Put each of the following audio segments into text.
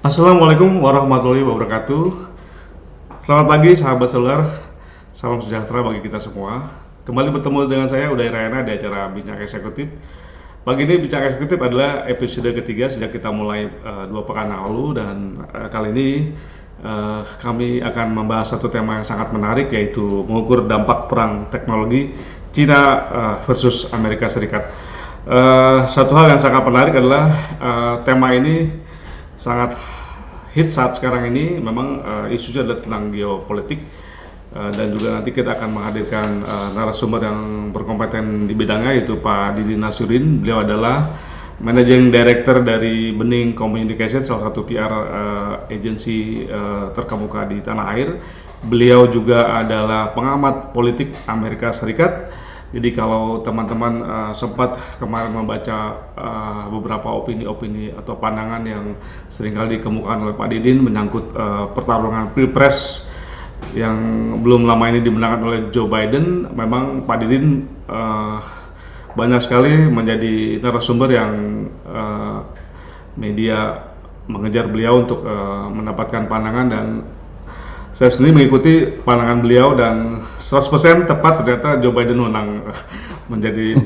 Assalamualaikum warahmatullahi wabarakatuh. Selamat pagi sahabat seluler, salam sejahtera bagi kita semua. Kembali bertemu dengan saya Uday Rayana di acara Bincang Eksekutif. Pagi ini Bincang Eksekutif adalah episode ketiga sejak kita mulai 2 pekan lalu, dan kali ini kami akan membahas satu tema yang sangat menarik, yaitu mengukur dampak perang teknologi Cina versus Amerika Serikat. Satu hal yang sangat menarik adalah tema ini sangat hit saat sekarang ini. Memang isunya adalah tentang geopolitik, dan juga nanti kita akan menghadirkan narasumber yang berkompeten di bidangnya, yaitu Pak Didin Nasurin. Beliau adalah Managing Director dari Bening Communication, salah satu PR agensi terkemuka di tanah air. Beliau juga adalah pengamat politik Amerika Serikat. Jadi kalau teman-teman sempat kemarin membaca beberapa opini-opini atau pandangan yang seringkali dikemukakan oleh Pak Didin menyangkut pertarungan Pilpres yang belum lama ini dimenangkan oleh Joe Biden, memang Pak Didin banyak sekali menjadi narasumber yang media mengejar beliau untuk mendapatkan pandangan, dan saya sendiri mengikuti pandangan beliau dan 100% tepat. Ternyata Joe Biden menang menjadi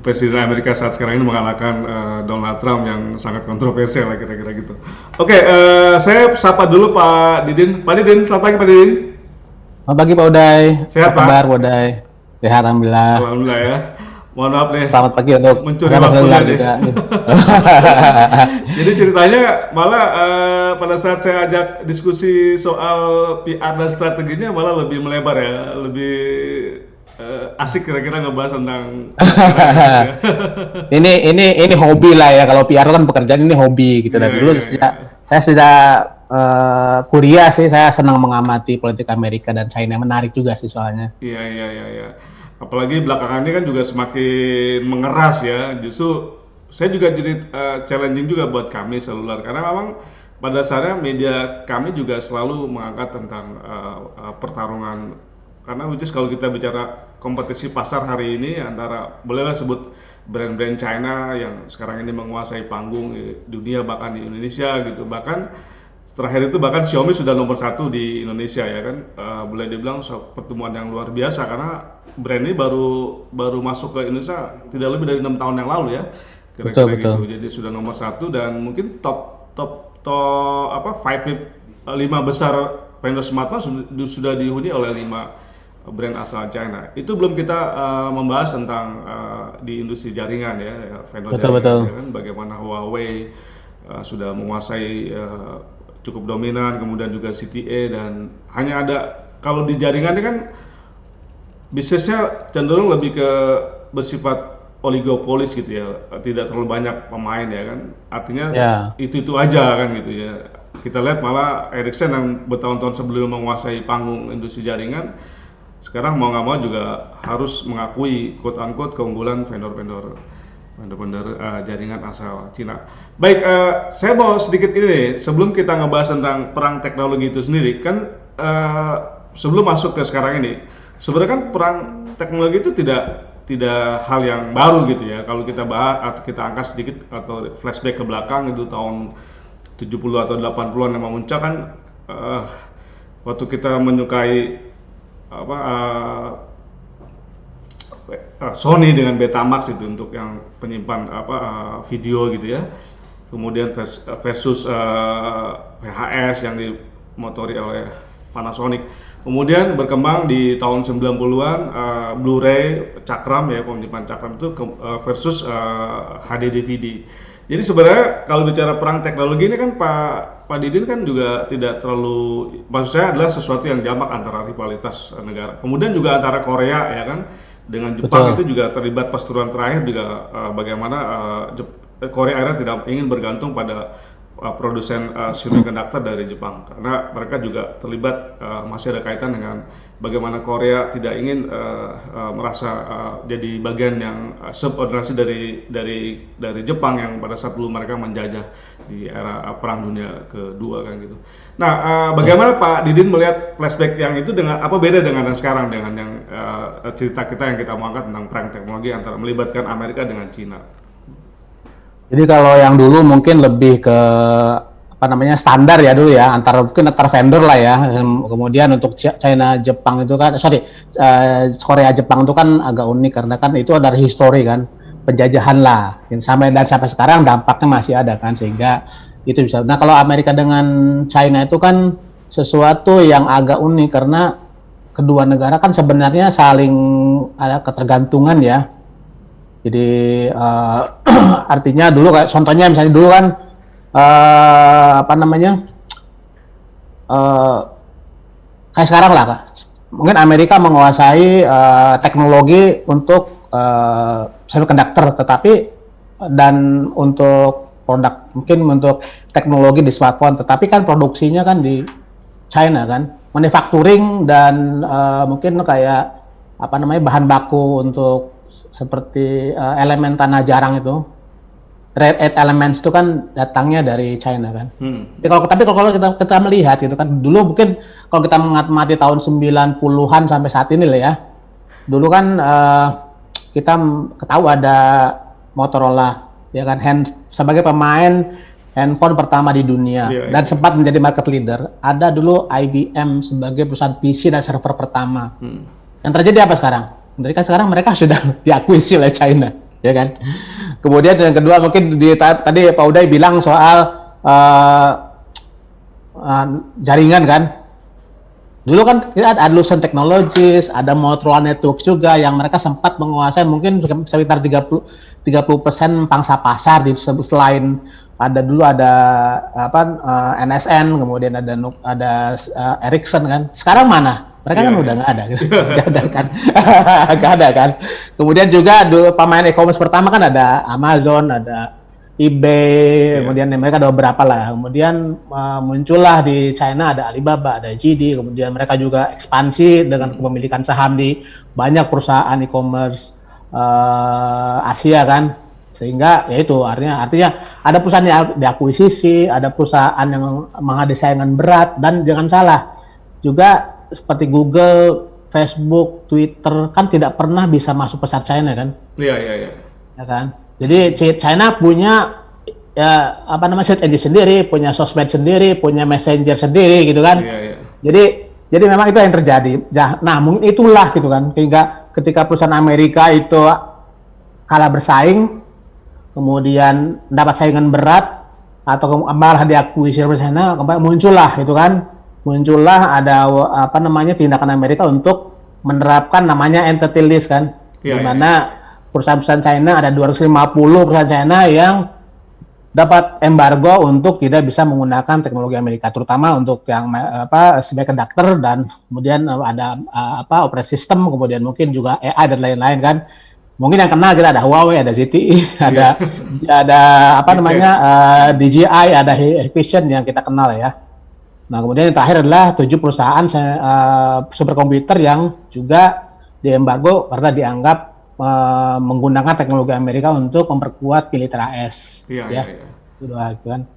presiden Amerika saat sekarang ini, mengalahkan Donald Trump yang sangat kontroversial, kira-kira gitu. Oke, saya sapa dulu Pak Didin. Pak Didin, selamat pagi Pak Didin. Selamat pagi Pak Uday. Sehat, Apa Pak? kabar Pak Uday? Sehat, Alhamdulillah. Alhamdulillah ya. Mohon maaf nih, Selamat pagi untuk mencuri sahabat waktunya seluler nih. juga. Jadi ceritanya malah pada saat saya ajak diskusi soal PR dan strateginya malah lebih melebar ya, lebih asik kira-kira ngebahas tentang ya. Ini hobi lah ya. Kalau PR kan pekerjaan, ini hobi gitu. Dan Iya, dulu iya, iya. saya sejak kuliah sih saya senang mengamati politik Amerika dan China. Menarik juga sih soalnya. Iya, iya, iya, iya. Apalagi belakangan ini kan juga semakin mengeras ya. Justru saya juga jadi challenging juga buat kami seluler, karena memang pada dasarnya media kami juga selalu mengangkat tentang pertarungan. Karena which is kalau kita bicara kompetisi pasar hari ini antara, bolehlah sebut brand-brand China yang sekarang ini menguasai panggung di dunia, bahkan di Indonesia gitu. Bahkan terakhir itu bahkan Xiaomi sudah nomor 1 di Indonesia ya kan. Boleh dibilang pertemuan yang luar biasa, karena brand ini baru masuk ke Indonesia tidak lebih dari 6 tahun yang lalu ya, kira-kira Betul. gitu. Jadi sudah nomor 1 dan mungkin top top top apa 5 besar vendor smartphone sudah dihuni oleh 5 brand asal China. Itu belum kita membahas tentang di industri jaringan ya, vendor jaringan Betul. ya kan, bagaimana Huawei sudah menguasai cukup dominan, kemudian juga CTA, dan hanya ada, kalau di jaringan ini kan bisnisnya cenderung lebih ke bersifat oligopolis gitu ya, tidak terlalu banyak pemain ya kan, artinya Ya, itu aja kan gitu ya. Kita lihat malah Ericsson yang bertahun-tahun sebelum menguasai panggung industri jaringan, sekarang mau nggak mau juga harus mengakui quote unquote keunggulan vendor-vendor jaringan asal Cina. Baik, saya mau sedikit ini nih, sebelum kita ngebahas tentang perang teknologi itu sendiri, kan sebelum masuk ke sekarang ini, sebenarnya kan perang teknologi itu tidak hal yang baru gitu ya. Kalau kita bahas atau kita angkat sedikit atau flashback ke belakang, itu tahun 70 atau 80-an yang memuncak kan, waktu kita menyukai apa Sony dengan Betamax itu untuk yang penyimpan video gitu ya. Kemudian versus VHS yang dimotori oleh Panasonic. Kemudian berkembang di tahun 90-an Blu-ray Cakram ya, penyimpan Cakram itu versus HD DVD. Jadi sebenarnya kalau bicara perang teknologi ini kan Pak Didin kan juga tidak terlalu, maksud saya adalah sesuatu yang jamak antara rivalitas negara. Kemudian juga antara Korea ya kan dengan Jepang betul. itu juga terlibat perseteruan terakhir juga, bagaimana Korea akhirnya tidak ingin bergantung pada produsen semiconductor dari Jepang, karena mereka juga terlibat, masih ada kaitan dengan bagaimana Korea tidak ingin merasa jadi bagian yang subordinasi dari Jepang yang pada saat dulu mereka menjajah di era Perang Dunia Kedua kan gitu. Nah, bagaimana Pak Didin melihat flashback yang itu, dengan apa beda dengan yang sekarang, dengan yang cerita kita yang kita mau angkat tentang perang teknologi antara melibatkan Amerika dengan Cina? Jadi kalau yang dulu mungkin lebih ke apa namanya standar ya dulu ya, mungkin antar vendor lah ya. Kemudian untuk China Jepang itu kan, Korea Jepang itu kan agak unik karena kan itu ada histori kan, penjajahan lah. Sampai sekarang dampaknya masih ada kan, sehingga itu bisa. Nah kalau Amerika dengan China itu kan sesuatu yang agak unik karena kedua negara kan sebenarnya saling ada ketergantungan ya. Jadi artinya dulu kayak contohnya misalnya dulu kan apa namanya uh, kayak sekarang lah, mungkin Amerika menguasai teknologi untuk semiconductor, tetapi dan untuk produk mungkin untuk teknologi di smartphone, tetapi kan produksinya kan di China kan, manufacturing dan mungkin kayak apa namanya bahan baku untuk seperti elemen tanah jarang itu, rare earth elements itu kan datangnya dari China kan. Tapi kalau kita melihat gitu kan, dulu mungkin kalau kita mengamati tahun 90-an sampai saat ini lah ya. Dulu kan kita tahu ada Motorola ya kan, sebagai pemain handphone pertama di dunia dan sempat menjadi market leader. Ada dulu IBM sebagai perusahaan PC dan server pertama. Yang terjadi apa sekarang? Jadi kan sekarang mereka sudah diakuisisi oleh China, ya kan. Kemudian yang kedua mungkin tadi Pak Uday bilang soal jaringan kan. Dulu kan kita ada Lucent Technologies, ada Motorola Networks juga yang mereka sempat menguasai mungkin sekitar 30% pangsa pasar di selain dulu ada NSN, kemudian ada Ericsson kan. Sekarang mana? Mereka kan udah nggak ada, nggak ada kan, nggak ada kan. Kemudian juga dulu pemain e-commerce pertama kan ada Amazon, ada eBay, kemudian mereka ada beberapa lah. Kemudian muncullah di China ada Alibaba, ada JD, kemudian mereka juga ekspansi dengan kepemilikan saham di banyak perusahaan e-commerce Asia kan. Sehingga ya itu artinya ada perusahaan yang diakuisisi, ada perusahaan yang menghadapi saingan berat, dan jangan salah juga seperti Google, Facebook, Twitter kan tidak pernah bisa masuk pasar China kan? Iya. Ya kan? Jadi China punya ya apa namanya search engine sendiri, punya sosmed sendiri, punya messenger sendiri gitu kan? Iya. Jadi memang itu yang terjadi. Nah mungkin itulah gitu kan, sehingga ketika perusahaan Amerika itu kalah bersaing, kemudian dapat saingan berat atau malah diakuisisi oleh China, muncullah ada apa namanya tindakan Amerika untuk menerapkan namanya entity list kan, di mana perusahaan-perusahaan China ada 250 perusahaan China yang dapat embargo untuk tidak bisa menggunakan teknologi Amerika, terutama untuk yang semiconductor, dan kemudian ada operasi system, kemudian mungkin juga AI dan lain-lain kan. Mungkin yang kenal kita ada Huawei, ada ZTE, ada apa namanya DJI, ada Hikvision yang kita kenal ya. Nah, kemudian yang terakhir adalah 7 perusahaan superkomputer yang juga diembargo karena dianggap menggunakan teknologi Amerika untuk memperkuat militer AS. Iya. Gitu kan.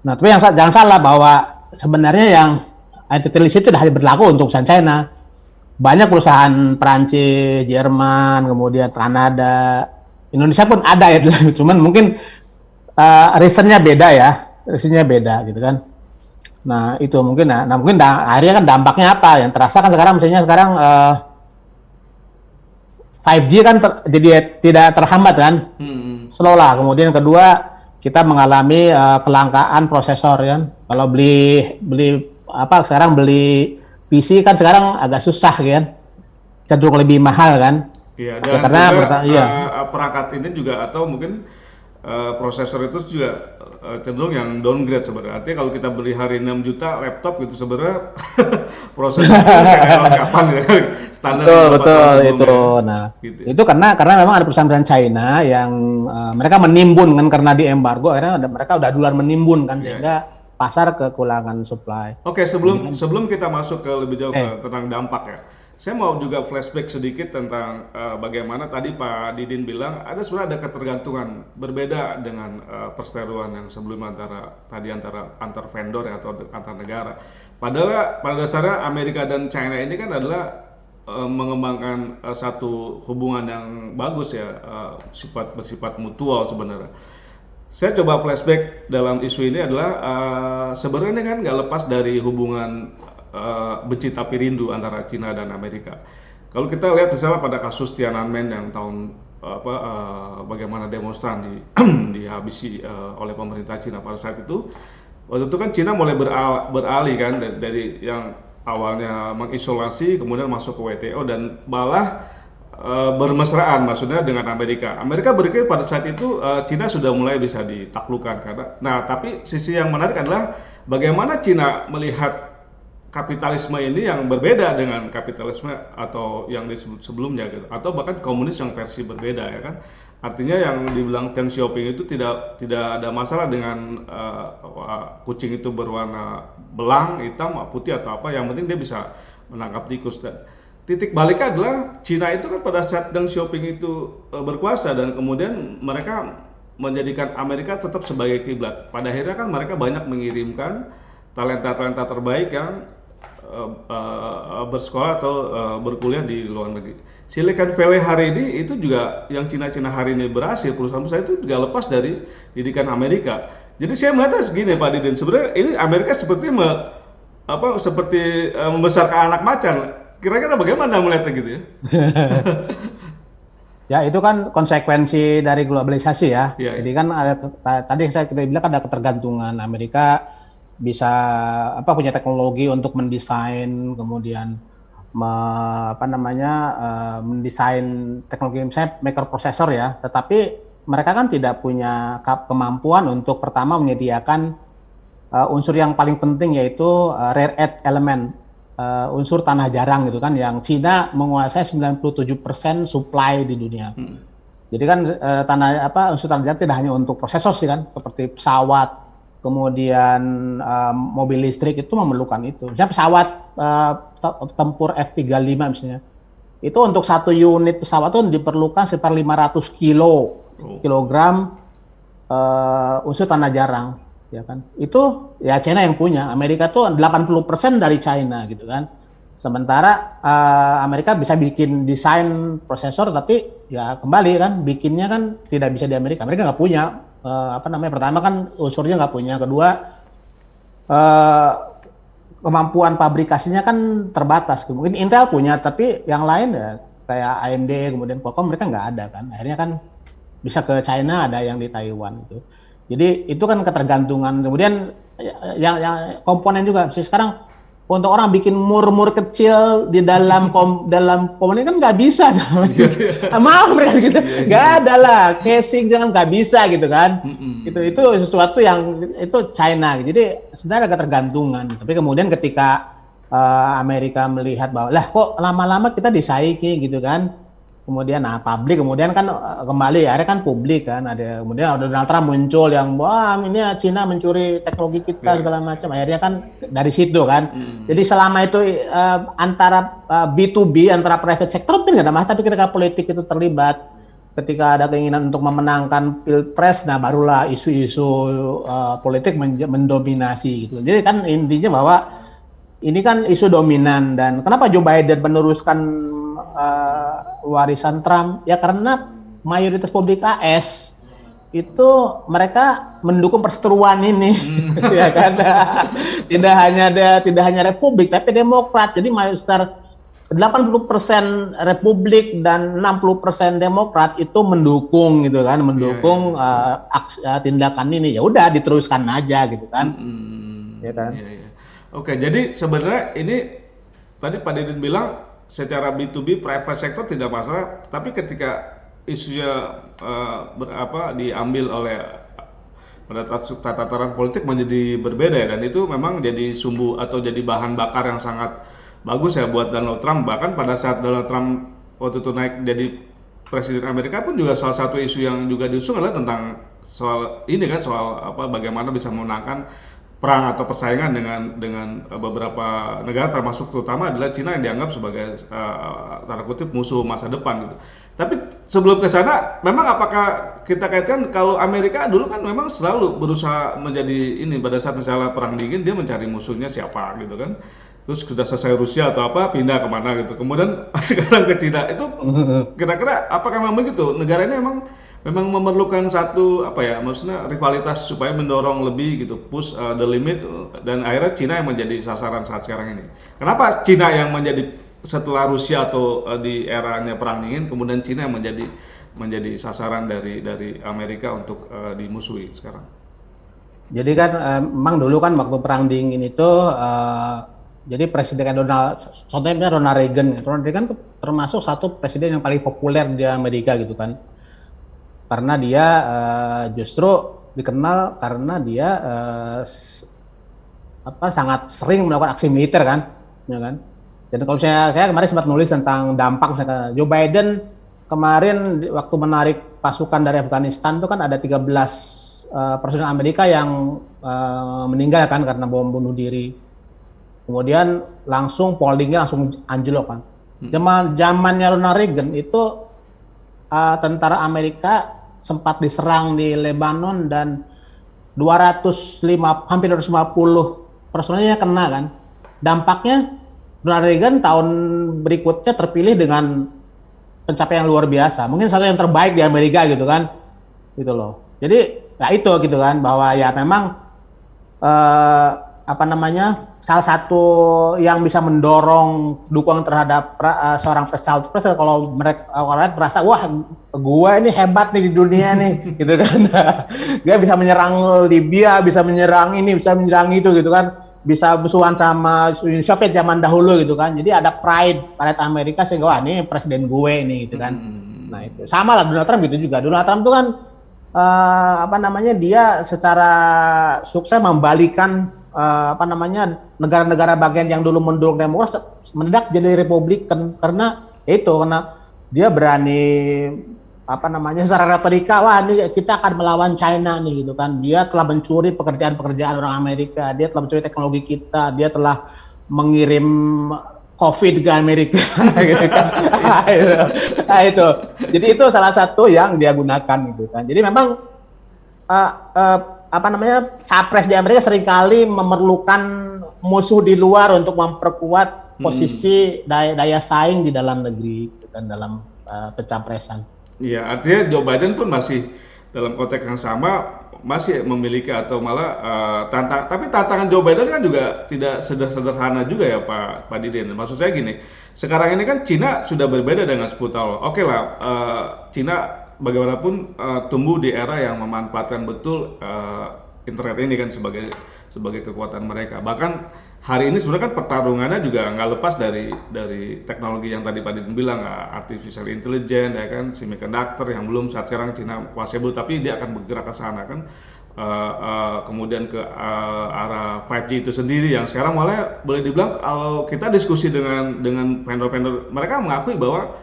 Nah, tapi yang jangan salah bahwa sebenarnya yang entity list itu sudah berlaku untuk perusahaan China. Banyak perusahaan Perancis, Jerman, kemudian Kanada, Indonesia pun ada ya, cuman mungkin reasonnya beda gitu kan. Nah itu mungkin, akhirnya kan dampaknya apa? Yang terasa kan sekarang, misalnya sekarang 5G kan jadi tidak terhambat kan, slow lah. Kemudian kedua kita mengalami kelangkaan prosesor kan. Kalau sekarang beli PC kan sekarang agak susah kan, cenderung lebih mahal kan. Iya, dan karena perangkat ini juga atau mungkin prosesor itu juga cenderung yang downgrade sebenarnya. Artinya kalau kita beli hari 6 juta laptop gitu sebenarnya prosesor itu kapan ya standar. Betul itu. Nah, gitu. Itu karena memang ada perusahaan China yang mereka menimbun kan, karena di embargo akhirnya mereka udah duluan menimbun kan, sehingga pasar kekurangan supply. Oke, sebelum kita masuk ke lebih jauh tentang dampak ya. Saya mau juga flashback sedikit tentang bagaimana tadi Pak Didin bilang sebenarnya ada ketergantungan berbeda dengan perseteruan yang sebelumnya antara antar vendor ya, atau antar negara. Padahal pada dasarnya Amerika dan China ini kan adalah mengembangkan satu hubungan yang bagus ya, bersifat mutual sebenarnya. Saya coba flashback dalam isu ini adalah sebenarnya kan nggak lepas dari hubungan benci tapi rindu antara Cina dan Amerika. Kalau kita lihat misalnya pada kasus Tiananmen yang tahun bagaimana demonstran dihabisi oleh pemerintah Cina pada saat itu, waktu itu kan Cina mulai beralih kan dari yang awalnya mengisolasi kemudian masuk ke WTO dan malah bermesraan maksudnya dengan Amerika. Amerika berpikir pada saat itu Cina sudah mulai bisa ditaklukkan karena. Nah, tapi sisi yang menarik adalah bagaimana Cina melihat kapitalisme ini yang berbeda dengan kapitalisme atau yang disebut sebelumnya gitu, atau bahkan komunis yang versi berbeda ya kan. Artinya yang dibilang Deng Xiaoping itu tidak ada masalah dengan kucing itu berwarna belang, hitam, putih atau apa, yang penting dia bisa menangkap tikus. Dan titik baliknya adalah Cina itu kan pada saat Deng Xiaoping itu berkuasa dan kemudian mereka menjadikan Amerika tetap sebagai kiblat. Pada akhirnya kan mereka banyak mengirimkan talenta-talenta terbaik yang bersekolah atau berkuliah di luar negeri. Silicon Valley hari ini itu juga yang Cina-Cina hari ini berhasil, perusahaan-perusahaan itu juga lepas dari didikan Amerika. Jadi saya melihatnya segini Pak Didin, sebenarnya ini Amerika seperti membesarkan anak macan. Kira-kira bagaimana melihatnya gitu ya? Ya, itu kan konsekuensi dari globalisasi ya. Iya, Jadi kan tadi kita bilang ada ketergantungan Amerika bisa punya teknologi untuk mendesain, kemudian mendesain teknologi misalnya microprocessor ya. Tetapi mereka kan tidak punya kemampuan untuk pertama menyediakan unsur yang paling penting yaitu rare earth element. Unsur tanah jarang gitu kan, yang Cina menguasai 97% supply di dunia. Jadi kan unsur tanah jarang tidak hanya untuk prosesor sih kan, seperti pesawat, kemudian mobil listrik itu memerlukan itu. Misalnya pesawat tempur F-35 misalnya, itu untuk satu unit pesawat itu diperlukan sekitar 500 kilogram unsur tanah jarang. Ya kan, itu ya China yang punya. Amerika tuh 80% dari China gitu kan. Sementara Amerika bisa bikin desain prosesor, tapi ya kembali kan bikinnya kan tidak bisa di Amerika. Amerika nggak punya pertama kan unsurnya nggak punya. Kedua kemampuan pabrikasinya kan terbatas. Mungkin Intel punya, tapi yang lain ya kayak AMD kemudian Qualcomm mereka nggak ada kan. Akhirnya kan bisa ke China, ada yang di Taiwan gitu. Jadi itu kan ketergantungan. Kemudian yang komponen juga. Sekarang untuk orang bikin mur-mur kecil di dalam komponen kan nggak bisa. Maaf mereka gitu. Nggak ada lah. Casing jangan nggak bisa gitu kan. Itu sesuatu yang itu China. Jadi sebenarnya ada ketergantungan. Tapi kemudian ketika Amerika melihat bahwa lah kok lama-lama kita disaingi gitu kan. Kemudian publik kemudian kan kembali akhirnya kan publik kan, ada kemudian Donald Trump muncul yang wah ini Cina mencuri teknologi kita segala macam, akhirnya kan dari situ kan. Jadi selama itu antara B2B antara private sector itu nggak ada masalah, tapi ketika politik itu terlibat, ketika ada keinginan untuk memenangkan pilpres, nah barulah isu-isu politik mendominasi gitu. Jadi kan intinya bahwa ini kan isu dominan. Dan kenapa Joe Biden meneruskan warisan Trump? Ya karena mayoritas publik AS itu mereka mendukung perseteruan ini, ya kan? Tidak hanya Republik tapi Demokrat. Jadi mayoritas 80% Republik dan 60% Demokrat itu mendukung gitu kan, mendukung tindakan ini. Ya udah diteruskan aja gitu kan. Ya kan? Oke, jadi sebenarnya ini tadi Pak Didin bilang secara B2B private sector tidak masalah, tapi ketika isunya diambil oleh pada tataran politik menjadi berbeda ya, dan itu memang jadi sumbu atau jadi bahan bakar yang sangat bagus ya buat Donald Trump. Bahkan pada saat Donald Trump waktu itu naik jadi presiden Amerika pun juga salah satu isu yang juga diusung adalah tentang soal ini kan, soal bagaimana bisa memenangkan perang atau persaingan dengan beberapa negara, termasuk terutama adalah Cina yang dianggap sebagai tanda kutip musuh masa depan gitu. Tapi sebelum ke sana, memang apakah kita kaitkan kalau Amerika dulu kan memang selalu berusaha menjadi ini, pada saat misalnya perang dingin dia mencari musuhnya siapa gitu kan. Terus sudah selesai Rusia atau apa pindah kemana gitu. Kemudian sekarang ke Cina itu kira-kira apakah memang begitu? Negara ini memang memang memerlukan satu apa ya, maksudnya rivalitas supaya mendorong lebih gitu, push the limit, dan akhirnya Cina yang menjadi sasaran saat sekarang ini. Kenapa Cina yang menjadi setelah Rusia atau di eranya perang dingin, kemudian Cina yang menjadi sasaran dari Amerika untuk dimusuhi sekarang? Jadi kan memang dulu kan waktu perang dingin itu jadi presiden Donald, contohnya Ronald Reagan. Ronald Reagan termasuk satu presiden yang paling populer di Amerika gitu kan. Karena dia justru dikenal karena dia sangat sering melakukan aksi militer kan, ya kan. Dan kalau saya kemarin sempat nulis tentang dampak misalnya Joe Biden kemarin waktu menarik pasukan dari Afghanistan itu kan ada 13 personil Amerika yang meninggal kan karena bom bunuh diri. Kemudian langsung polling-nya langsung anjlok kan. Zamannya Ronald Reagan itu tentara Amerika sempat diserang di Lebanon dan hampir 250 personilnya kena kan. Dampaknya Ronald Reagan tahun berikutnya terpilih dengan pencapaian luar biasa. Mungkin satu yang terbaik di Amerika gitu kan. Gitu loh. Jadi ya itu gitu kan, bahwa ya memang salah satu yang bisa mendorong dukungan terhadap seorang cawapres kalau mereka merasa wah gue ini hebat nih di dunia nih gitu kan. Dia bisa menyerang Libya, bisa menyerang ini, bisa menyerang itu gitu kan, bisa musuhan sama Uni Soviet zaman dahulu gitu kan. Jadi ada pride Amerika sehingga wah ini presiden gue ini gitu kan. Nah itu sama lah Donald Trump gitu juga. Donald Trump itu kan dia secara sukses membalikan negara-negara bagian yang dulu mendukung Demokrat mendadak jadi Republikan karena dia berani secara retorika wah ini kita akan melawan China nih gitu kan. Dia telah mencuri pekerjaan-pekerjaan orang Amerika, dia telah mencuri teknologi kita, dia telah mengirim COVID ke Amerika gitu kan. Nah, itu. Jadi itu salah satu yang dia gunakan gitu kan. Jadi memang capres di Amerika seringkali memerlukan musuh di luar untuk memperkuat posisi daya saing di dalam negeri gitu kan, dalam pencapresan. Iya, artinya Joe Biden pun masih dalam konteks yang sama masih memiliki atau malah tapi tantangan Joe Biden kan juga tidak sederhana juga ya Pak Diden. Maksud saya gini, sekarang ini kan Cina sudah berbeda dengan 10 tahun. Oke lah, Cina bagaimanapun tumbuh di era yang memanfaatkan betul internet ini kan sebagai kekuatan mereka. Bahkan hari ini sebenarnya kan pertarungannya juga nggak lepas dari teknologi yang tadi Pak Diden bilang, artificial intelligence ya kan, semiconductor yang belum saat sekarang Cina kuasai, tapi dia akan bergerak ke sana kan. Kemudian ke arah 5G itu sendiri yang sekarang malah boleh dibilang kalau kita diskusi dengan vendor-vendor, mereka mengakui bahwa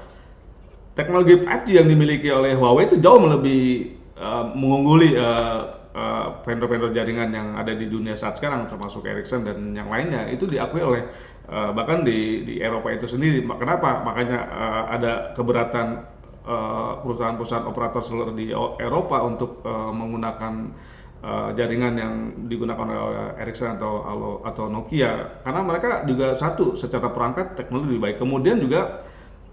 teknologi 5G yang dimiliki oleh Huawei itu jauh melebihi mengungguli vendor-vendor jaringan yang ada di dunia saat sekarang, termasuk Ericsson dan yang lainnya. Itu diakui oleh bahkan di Eropa itu sendiri. Kenapa? Makanya ada keberatan perusahaan-perusahaan operator seluler di Eropa untuk menggunakan jaringan yang digunakan oleh Ericsson atau Nokia, karena mereka juga satu secara perangkat teknologi lebih baik, kemudian juga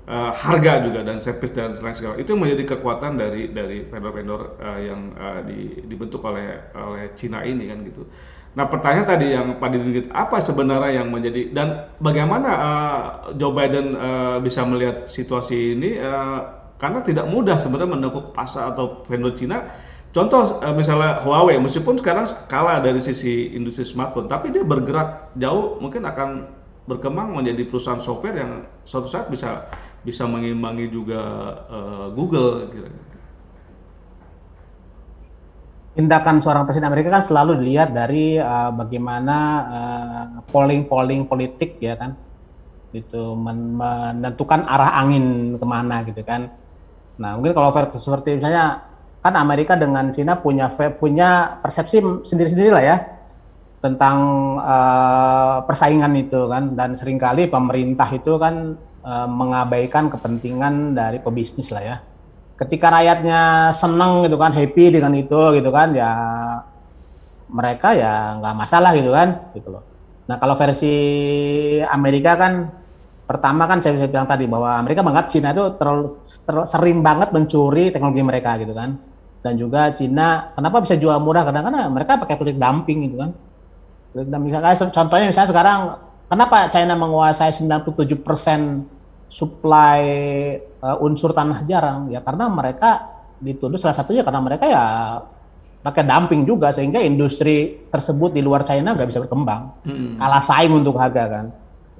harga juga dan service dan lain segala itu menjadi kekuatan dari vendor-vendor yang dibentuk oleh Cina ini kan gitu. Nah pertanyaan tadi yang Pak Didin, apa sebenarnya yang menjadi dan bagaimana Joe Biden bisa melihat situasi ini, karena tidak mudah sebenarnya menekuk pasar atau vendor Cina. Contoh misalnya Huawei, meskipun sekarang kalah dari sisi industri smartphone, tapi dia bergerak jauh, mungkin akan berkembang menjadi perusahaan software yang suatu saat bisa mengimbangi juga Google. Tindakan seorang presiden Amerika kan selalu dilihat dari bagaimana polling politik ya kan, itu menentukan arah angin kemana gitu kan. Nah mungkin kalau seperti misalnya kan Amerika dengan Cina punya persepsi sendiri-sendiri lah ya tentang persaingan itu kan, dan seringkali pemerintah itu kan mengabaikan kepentingan dari pebisnis lah ya. Ketika rakyatnya seneng gitu kan, happy dengan itu gitu kan, ya mereka ya nggak masalah gitu kan, gitu loh. Nah kalau versi Amerika kan pertama kan saya bilang tadi bahwa Amerika menganggap Cina itu sering banget mencuri teknologi mereka gitu kan. Dan juga Cina kenapa bisa jual murah karena mereka pakai politik dumping gitu kan. Dan misalnya contohnya misalnya sekarang kenapa China menguasai 97% supply unsur tanah jarang ya karena mereka dituduh salah satunya karena mereka ya pakai dumping juga sehingga industri tersebut di luar China nggak bisa berkembang, kalah saing untuk harga kan.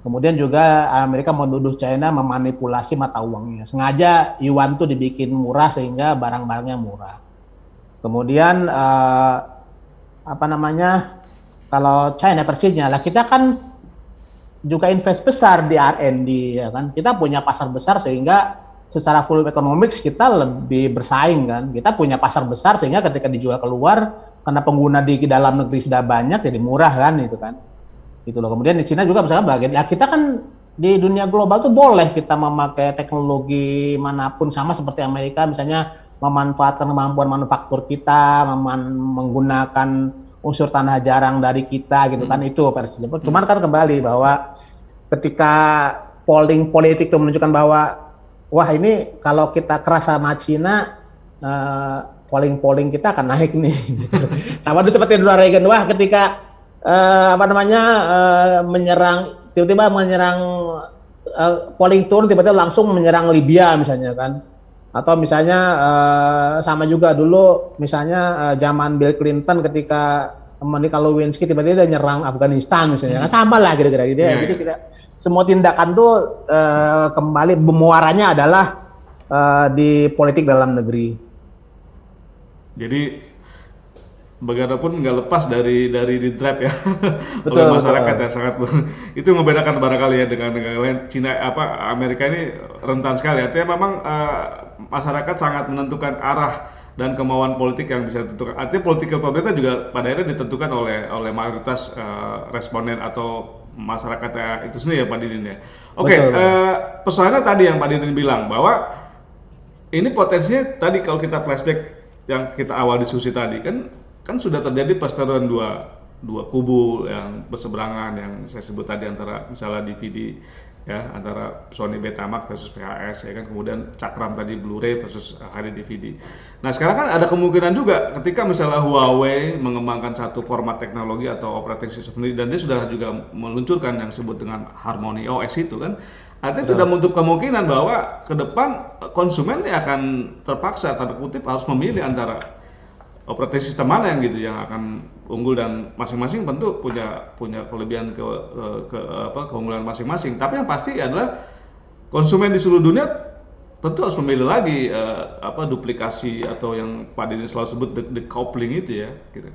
Kemudian juga Amerika menuduh China memanipulasi mata uangnya, sengaja yuan tuh dibikin murah sehingga barang-barangnya murah. Kemudian kalau China versinya lah kita kan juga invest besar di R&D ya kan, kita punya pasar besar sehingga secara full economics kita lebih bersaing kan. Kita punya pasar besar sehingga ketika dijual keluar karena pengguna di dalam negeri sudah banyak jadi murah kan itu kan. Gitu loh. Kemudian di Cina juga misalkan bagian kita kan di dunia global tuh boleh kita memakai teknologi manapun sama seperti Amerika misalnya memanfaatkan kemampuan manufaktur kita, menggunakan unsur tanah jarang dari kita gitu kan itu versinya. Cuman kan kembali bahwa ketika polling politik itu menunjukkan bahwa wah ini kalau kita keras sama Cina polling kita akan naik nih gitu. Sama dulu seperti Ronald Reagan wah ketika menyerang tiba-tiba menyerang polling turun tiba-tiba langsung menyerang Libya misalnya kan atau misalnya sama juga dulu misalnya zaman Bill Clinton ketika Monica Lewinsky tiba-tiba dia nyerang Afghanistan misalnya kan sama lah kira-kira gitu ya. Jadi kita semua tindakan tuh kembali muaranya adalah di politik dalam negeri. Jadi bagaimanapun nggak lepas dari di trap ya betul, oleh masyarakat betul. ya sangat itu membedakan barangkali ya dengan negara lain. Cina Amerika ini rentan sekali artinya memang masyarakat sangat menentukan arah dan kemauan politik yang bisa ditentukan. Artinya political pemerintah juga pada akhirnya ditentukan oleh mayoritas responden atau masyarakat itu sendiri ya Pak Didin ya. Oke, persoalannya tadi yang Pak Didin bilang bahwa ini potensinya tadi kalau kita flashback yang kita awal diskusi tadi kan sudah terjadi perseteruan dua kubu yang berseberangan yang saya sebut tadi antara misalnya DVD ya antara Sony Betamax versus PHS ya kan kemudian Cakram tadi Blu-ray versus HD DVD. Nah sekarang kan ada kemungkinan juga ketika misalnya Huawei mengembangkan satu format teknologi atau operating system sendiri dan dia sudah juga meluncurkan yang disebut dengan Harmony OS itu kan artinya sudah menutup kemungkinan bahwa ke depan konsumen akan terpaksa tanda kutip harus memilih antara operating system mana yang gitu yang akan unggul dan masing-masing tentu punya kelebihan keunggulan masing-masing. Tapi yang pasti adalah konsumen di seluruh dunia tentu harus memilih lagi duplikasi atau yang Pak Didi selalu sebut decoupling itu ya. Gitu.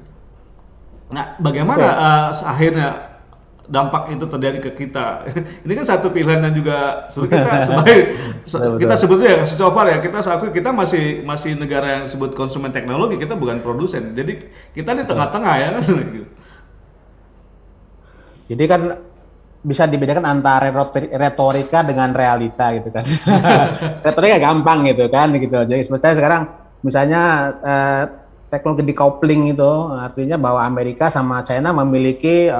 Nah, bagaimana akhirnya dampak itu terjadi ke kita? Ini kan satu pilihan yang juga kita sebetulnya secoba ya kita masih negara yang disebut konsumen teknologi, kita bukan produsen. Jadi kita di tengah-tengah ya kan gitu. Jadi kan bisa dibedakan antara retorika dengan realita gitu kan. Retorika gampang gitu kan gitu. Jadi saya sekarang misalnya teknologi decoupling itu artinya bahwa Amerika sama China memiliki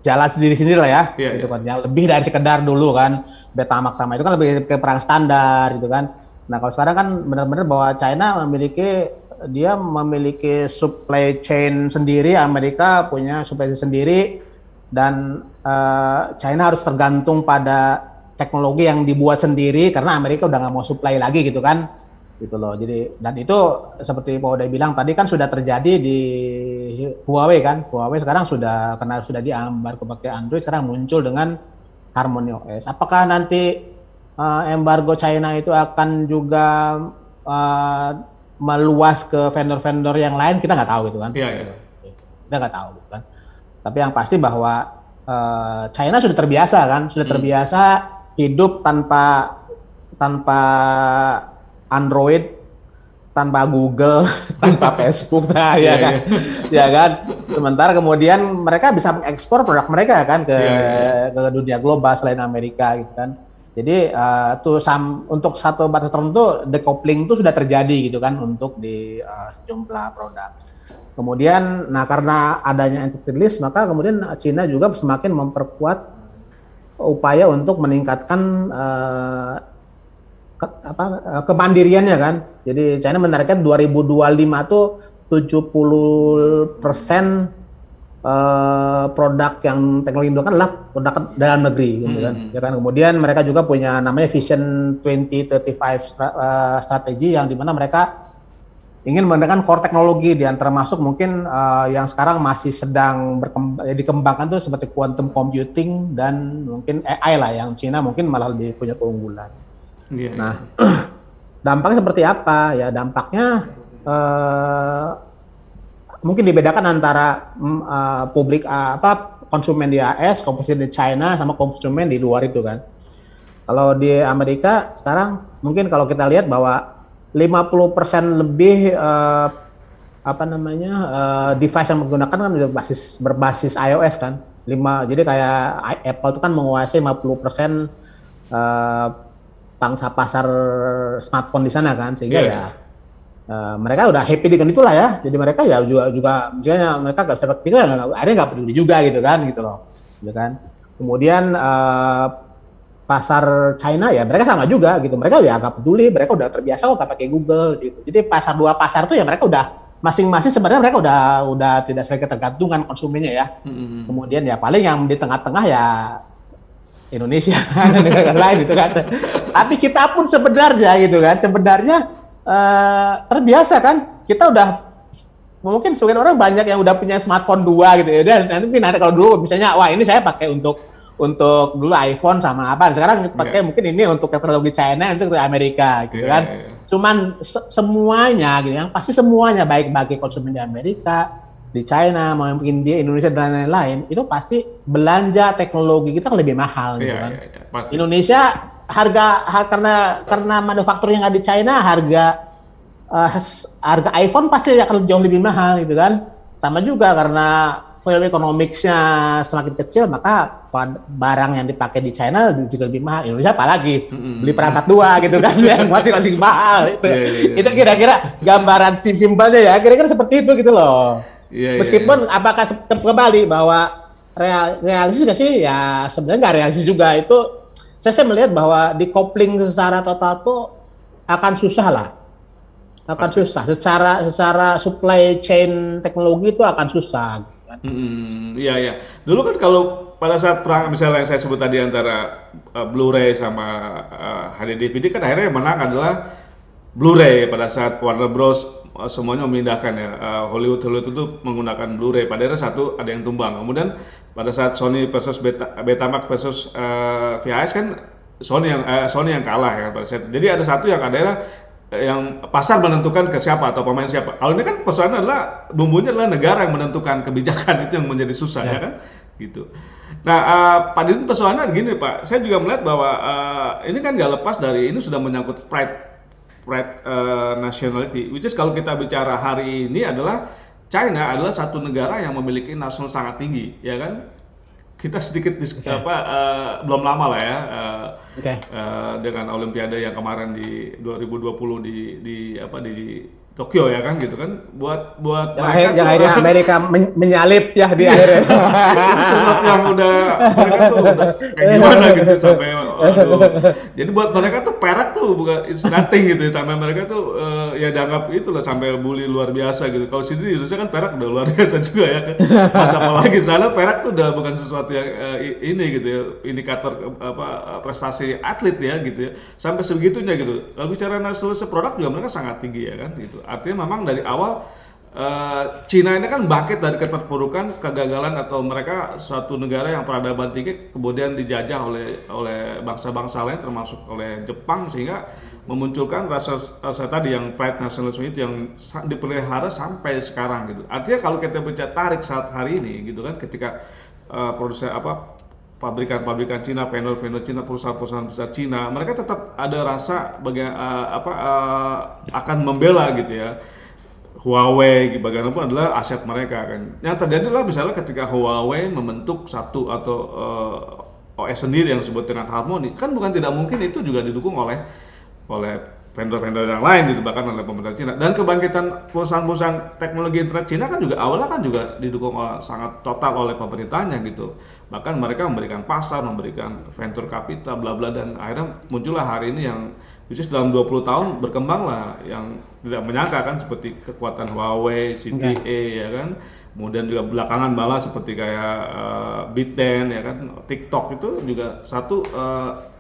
jalan sendiri-sendiri lah ya, gitu kan. Yang lebih dari sekedar dulu kan Betamax sama itu kan lebih ke perang standar gitu kan. Nah kalau sekarang kan benar-benar bahwa China memiliki supply chain sendiri, Amerika punya supply chain sendiri dan China harus tergantung pada teknologi yang dibuat sendiri karena Amerika udah nggak mau supply lagi gitu kan. Gitu loh. Jadi dan itu seperti Pak Uday bilang tadi kan sudah terjadi di Huawei kan. Huawei sekarang sudah karena sudah diambar pakai Android sekarang muncul dengan Harmony OS. Apakah nanti embargo China itu akan juga meluas ke vendor-vendor yang lain kita nggak tahu gitu kan. Kita nggak tahu gitu kan. Tapi yang pasti bahwa China sudah terbiasa kan, sudah terbiasa hidup tanpa Android, tanpa Google, tanpa Facebook, ya kan, ya kan. Sementara kemudian mereka bisa mengekspor produk mereka kan ke dunia global selain Amerika gitu kan. Jadi untuk satu batas tertentu decoupling itu sudah terjadi gitu kan untuk di jumlah produk. Kemudian, nah karena adanya entity list maka kemudian Cina juga semakin memperkuat upaya untuk meningkatkan kemandiriannya kan. Jadi China menargetkan 2025 tuh 70% produk yang teknologi Indo kan adalah produk dalam negeri gitu kan. Ya kan. Kemudian mereka juga punya namanya Vision 2035 strategi yang dimana mereka ingin menggunakan core teknologi di antara masuk mungkin yang sekarang masih sedang dikembangkan tuh seperti quantum computing dan mungkin AI lah yang Cina mungkin malah lebih punya keunggulan. Nah, dampaknya seperti apa? Ya dampaknya mungkin dibedakan antara publik konsumen di AS, konsumen di China sama konsumen di luar itu kan. Kalau di Amerika sekarang mungkin kalau kita lihat bahwa 50% lebih device yang menggunakan kan berbasis iOS kan. Jadi kayak Apple itu kan menguasai 50% pangsa pasar smartphone di sana kan, sehingga mereka udah happy dengan itulah ya. Jadi mereka ya juga misalnya mereka nggak seperti itu, akhirnya nggak peduli juga gitu loh, gitu kan. Kemudian pasar China ya mereka sama juga gitu, mereka ya nggak peduli, mereka udah terbiasa kok nggak pakai Google gitu. Jadi dua pasar tuh ya mereka udah masing-masing sebenarnya mereka udah tidak saling ketergantungan konsumennya ya. Kemudian ya paling yang di tengah-tengah ya Indonesia negara lain gitu kan. Tapi kita pun sebenarnya terbiasa kan, kita udah mungkin sebagian orang banyak yang udah punya smartphone 2 gitu ya, dan nanti kalau dulu misalnya wah ini saya pakai untuk dulu iPhone sama apa, sekarang pakai mungkin ini untuk teknologi China, untuk Amerika gitu kan. Cuman semuanya gitu, yang pasti semuanya baik bagi konsumen di Amerika, di China, maupun di Indonesia dan lain-lain, itu pasti belanja teknologi kita lebih mahal gitu kan. Indonesia karena manufakturnya nggak di China, harga iPhone pasti akan jauh lebih mahal gitu kan. Sama juga karena value economics-nya semakin kecil, maka barang yang dipakai di China juga lebih mahal. Indonesia apalagi beli perangkat 2 gitu kan, yang masing-masing mahal itu. Itu kira-kira gambaran simpelnya ya, kira-kira seperti itu gitu loh. Meskipun apakah kembali bahwa realistis nggak sih? Ya sebenarnya nggak realistis juga. Itu saya melihat bahwa decoupling secara total tuh akan susah lah. Akan susah. Secara supply chain teknologi itu akan susah. Iya. Dulu kan kalau pada saat perang misalnya yang saya sebut tadi antara Blu-ray sama HD DVD kan akhirnya yang menang adalah Blu-ray pada saat Warner Bros semuanya memindahkan ya, Hollywood itu menggunakan Blu-ray, padahal satu ada yang tumbang. Kemudian pada saat Sony versus Betamax versus VHS kan Sony yang kalah ya pada saat. Jadi ada satu yang adalah yang pasar menentukan ke siapa atau pemain siapa. Kalau ini kan persoalannya adalah bumbunya adalah negara yang menentukan kebijakan, itu yang menjadi susah ya kan, gitu. Nah, Pak Didin, persoalannya gini Pak, saya juga melihat bahwa ini kan nggak lepas dari ini sudah menyangkut pride nationality, which is kalau kita bicara hari ini adalah China adalah satu negara yang memiliki nasional sangat tinggi, ya kan? Kita sedikit belum lama lah ya dengan Olimpiade yang kemarin di 2020 di Tokyo ya kan gitu kan, buat yang akhirnya Amerika menyalip ya di akhirnya. Itu sesuatu yang mereka tuh udah kayak gimana gitu sampai jadi buat mereka tuh perak tuh bukan it's nothing gitu, sampai mereka tuh ya dianggap itulah sampai bully luar biasa gitu. Kalau sini di Indonesia kan perak udah luar biasa juga ya kan. Masa apalagi sana perak tuh udah bukan sesuatu yang ini gitu ya, indikator prestasi atlet ya gitu ya. Sampai sebegitunya gitu. Kalau bicara nasionalisme produk juga mereka sangat tinggi ya kan gitu. Artinya memang dari awal Cina ini kan bangkit dari keterpurukan, kegagalan, atau mereka suatu negara yang peradaban tinggi kemudian dijajah oleh bangsa-bangsa lain termasuk oleh Jepang, sehingga memunculkan rasa tadi yang pride nationalism itu yang dipelihara sampai sekarang gitu. Artinya kalau kita baca tarik saat hari ini gitu kan, ketika pabrikan-pabrikan Cina, panel-panel Cina, perusahaan-perusahaan besar Cina, mereka tetap ada rasa akan membela gitu ya. Huawei bagaimanapun adalah aset mereka kan. Yang terjadi adalah misalnya ketika Huawei membentuk satu atau OS sendiri yang disebut dengan Harmony, kan bukan tidak mungkin itu juga didukung oleh vendor-vendor yang lain gitu, bahkan oleh pemerintah Cina. Dan kebangkitan perusahaan-perusahaan teknologi internet Cina kan juga awalnya kan juga didukung sangat total oleh pemerintahnya gitu. Bahkan mereka memberikan pasar, memberikan venture capital, bla bla, dan akhirnya muncullah hari ini yang bisnis dalam 20 tahun berkembang lah, yang tidak menyangka kan, seperti kekuatan Huawei, CTA ya kan. Kemudian juga belakangan malah seperti kayak Bitten ya kan, TikTok itu juga satu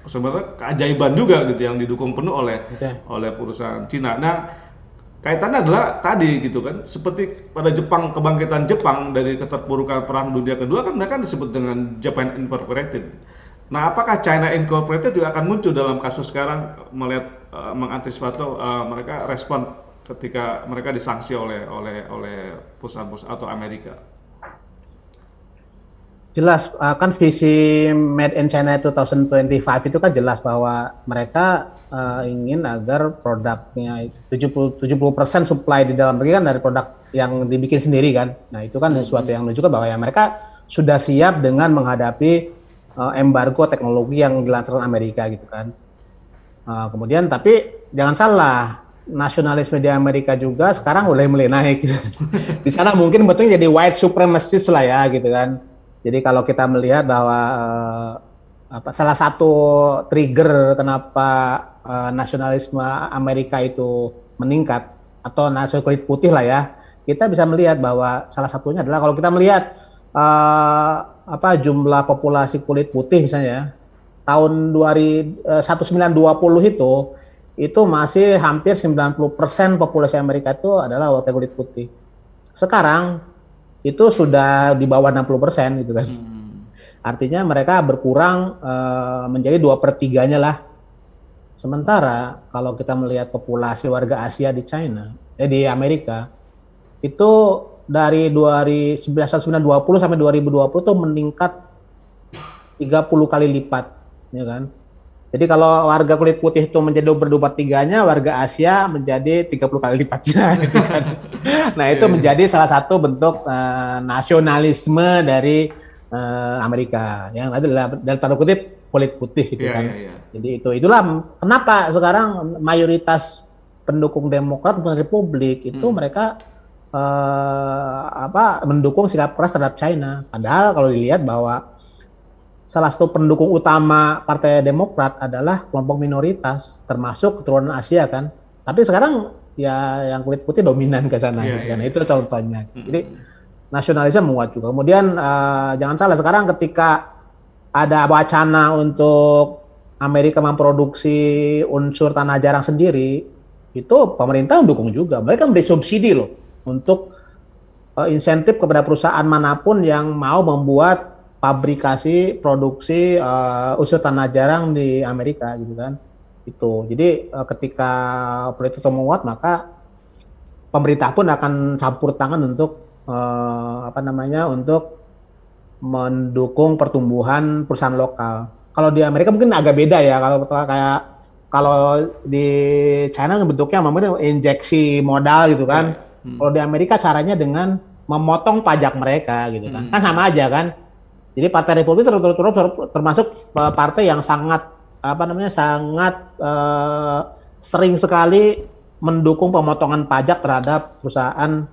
sebenarnya keajaiban juga gitu yang didukung penuh oleh perusahaan Cina. Nah, kaitannya adalah tadi gitu kan, seperti pada Jepang, kebangkitan Jepang dari keterpurukan Perang Dunia Kedua kan mereka disebut dengan Japan Incorporated. Nah, apakah China Incorporated juga akan muncul dalam kasus sekarang, melihat mengantisipasi mereka respon ketika mereka disanksi oleh perusahaan-perusahaan atau Amerika? Jelas, kan visi Made in China 2025 itu kan jelas bahwa mereka ingin agar produknya 70% supply di dalam negeri kan dari produk yang dibikin sendiri kan. Nah itu kan sesuatu yang menunjukkan bahwa ya mereka sudah siap dengan menghadapi embargo teknologi yang dilancarkan Amerika gitu kan. Kemudian tapi jangan salah, nasionalisme di Amerika juga sekarang mulai naik. Di sana mungkin betulnya jadi white supremacist lah ya gitu kan. Jadi kalau kita melihat bahwa salah satu trigger kenapa nasionalisme Amerika itu meningkat atau nasionalis kulit putih lah ya, kita bisa melihat bahwa salah satunya adalah kalau kita melihat jumlah populasi kulit putih misalnya tahun 1920 itu masih hampir 90% populasi Amerika itu adalah warga kulit putih. Sekarang itu sudah di bawah 60% gitu kan. Artinya mereka berkurang menjadi 2/3-nya lah. Sementara kalau kita melihat populasi warga Asia di di Amerika itu dari 1920 sampai 2020 itu meningkat 30 kali lipat, ya kan? Jadi kalau warga kulit putih itu menjadi 2/3-nya, warga Asia menjadi 30 kali lipatnya, gitu kan. Nah itu menjadi salah satu bentuk nasionalisme dari Amerika, yang adalah dalam tanda kutip kulit putih, gitu kan. Jadi itulah kenapa sekarang mayoritas pendukung Demokrat dan Republik itu mereka mendukung sikap keras terhadap China. Padahal kalau dilihat bahwa salah satu pendukung utama Partai Demokrat adalah kelompok minoritas, termasuk keturunan Asia kan. Tapi sekarang ya yang kulit putih dominan ke sana, gitu kan. Itu contohnya. Jadi nasionalisme menguat juga. Kemudian jangan salah, sekarang ketika ada wacana untuk Amerika memproduksi unsur tanah jarang sendiri, itu pemerintah mendukung juga. Mereka memberi subsidi loh untuk insentif kepada perusahaan manapun yang mau membuat pabrikasi produksi unsur tanah jarang di Amerika gitu kan. Itu. Jadi ketika politik itu menguat, maka pemerintah pun akan campur tangan untuk untuk mendukung pertumbuhan perusahaan lokal. Kalau di Amerika mungkin agak beda ya. Kalau di China bentuknya memang injeksi modal gitu kan. Kalau di Amerika caranya dengan memotong pajak mereka gitu kan. Kan sama aja kan. Jadi Partai Republik termasuk partai yang sangat sering sekali mendukung pemotongan pajak terhadap perusahaan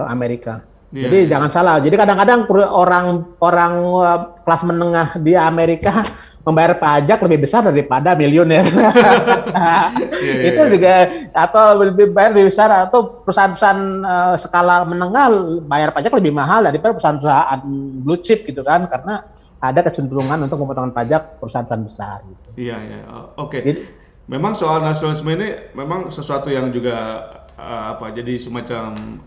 Amerika. Jadi jangan salah. Jadi kadang-kadang orang kelas menengah di Amerika membayar pajak lebih besar daripada miliuner. Itu juga, atau lebih besar, atau perusahaan-perusahaan skala menengah bayar pajak lebih mahal daripada perusahaan-perusahaan blue chip gitu kan, karena ada kecenderungan untuk pemotongan pajak perusahaan besar gitu. Oke. Memang soal nasionalisme ini memang sesuatu yang juga jadi semacam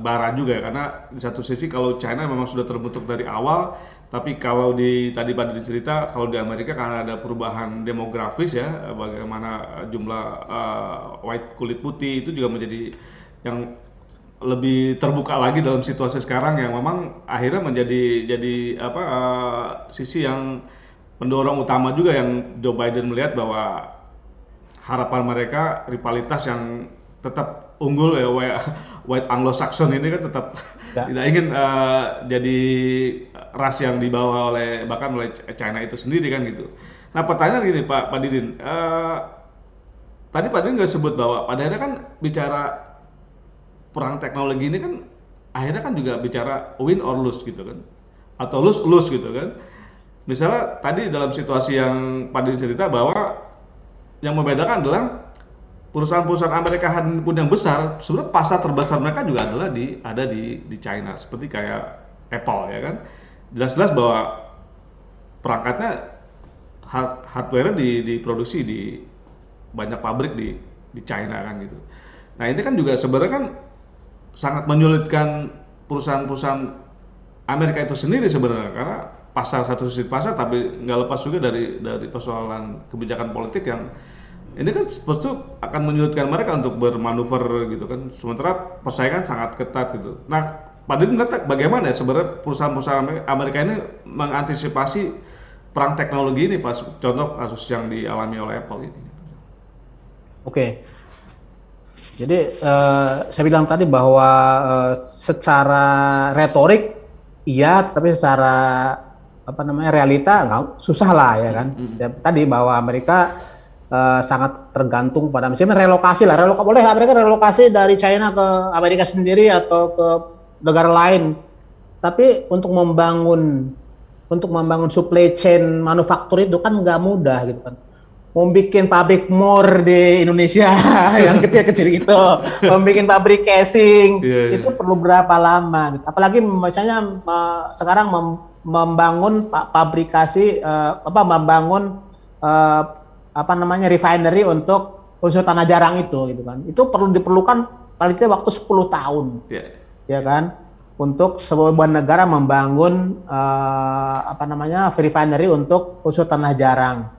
bara juga ya, karena di satu sisi kalau China memang sudah terbentuk dari awal, tapi kalau tadi pada cerita kalau di Amerika karena ada perubahan demografis ya, bagaimana jumlah white kulit putih itu juga menjadi yang lebih terbuka lagi dalam situasi sekarang, yang memang akhirnya menjadi sisi yang pendorong utama juga, yang Joe Biden melihat bahwa harapan mereka rivalitas yang tetap unggul ya, white Anglo-Saxon ini kan tetap tidak ingin jadi ras yang dibawa bahkan oleh China itu sendiri kan gitu. Nah pertanyaan gini Pak Didin, tadi Pak Din nggak sebut bahwa pada akhirnya kan bicara perang teknologi ini kan akhirnya kan juga bicara win or lose gitu kan, atau lose gitu kan. Misalnya tadi dalam situasi yang Pak Din cerita bahwa yang membedakan adalah perusahaan-perusahaan Amerika pun yang besar, sebenarnya pasar terbesar mereka juga adalah ada di China, seperti kayak Apple ya kan. Jelas-jelas bahwa perangkatnya hardware diproduksi di banyak pabrik di China kan gitu. Nah ini kan juga sebenarnya kan sangat menyulitkan perusahaan-perusahaan Amerika itu sendiri sebenarnya, karena satu sisi pasar, tapi nggak lepas juga dari persoalan kebijakan politik yang ini kan pasti akan menyulitkan mereka untuk bermanuver gitu kan. Sementara persaingan sangat ketat gitu. Nah, Pak Din melihat bagaimana ya sebenarnya perusahaan-perusahaan Amerika ini mengantisipasi perang teknologi ini, pas contoh kasus yang dialami oleh Apple ini. Oke. Jadi saya bilang tadi bahwa secara retorik iya, tapi secara realita nggak, susah lah ya kan. Tadi bahwa Amerika sangat tergantung pada misalnya relokasi lah, boleh Amerika relokasi dari China ke Amerika sendiri atau ke negara lain. Tapi untuk membangun supply chain manufaktur itu kan nggak mudah gitu kan. Mau bikin pabrik more di Indonesia yang kecil-kecil gitu, mau bikin pabrik casing, itu perlu berapa lama gitu. Apalagi misalnya sekarang membangun pabrikasi refinery untuk unsur tanah jarang itu gitu kan. Itu diperlukan paling tidak waktu 10 tahun. Ya kan? Untuk sebuah negara membangun refinery untuk unsur tanah jarang.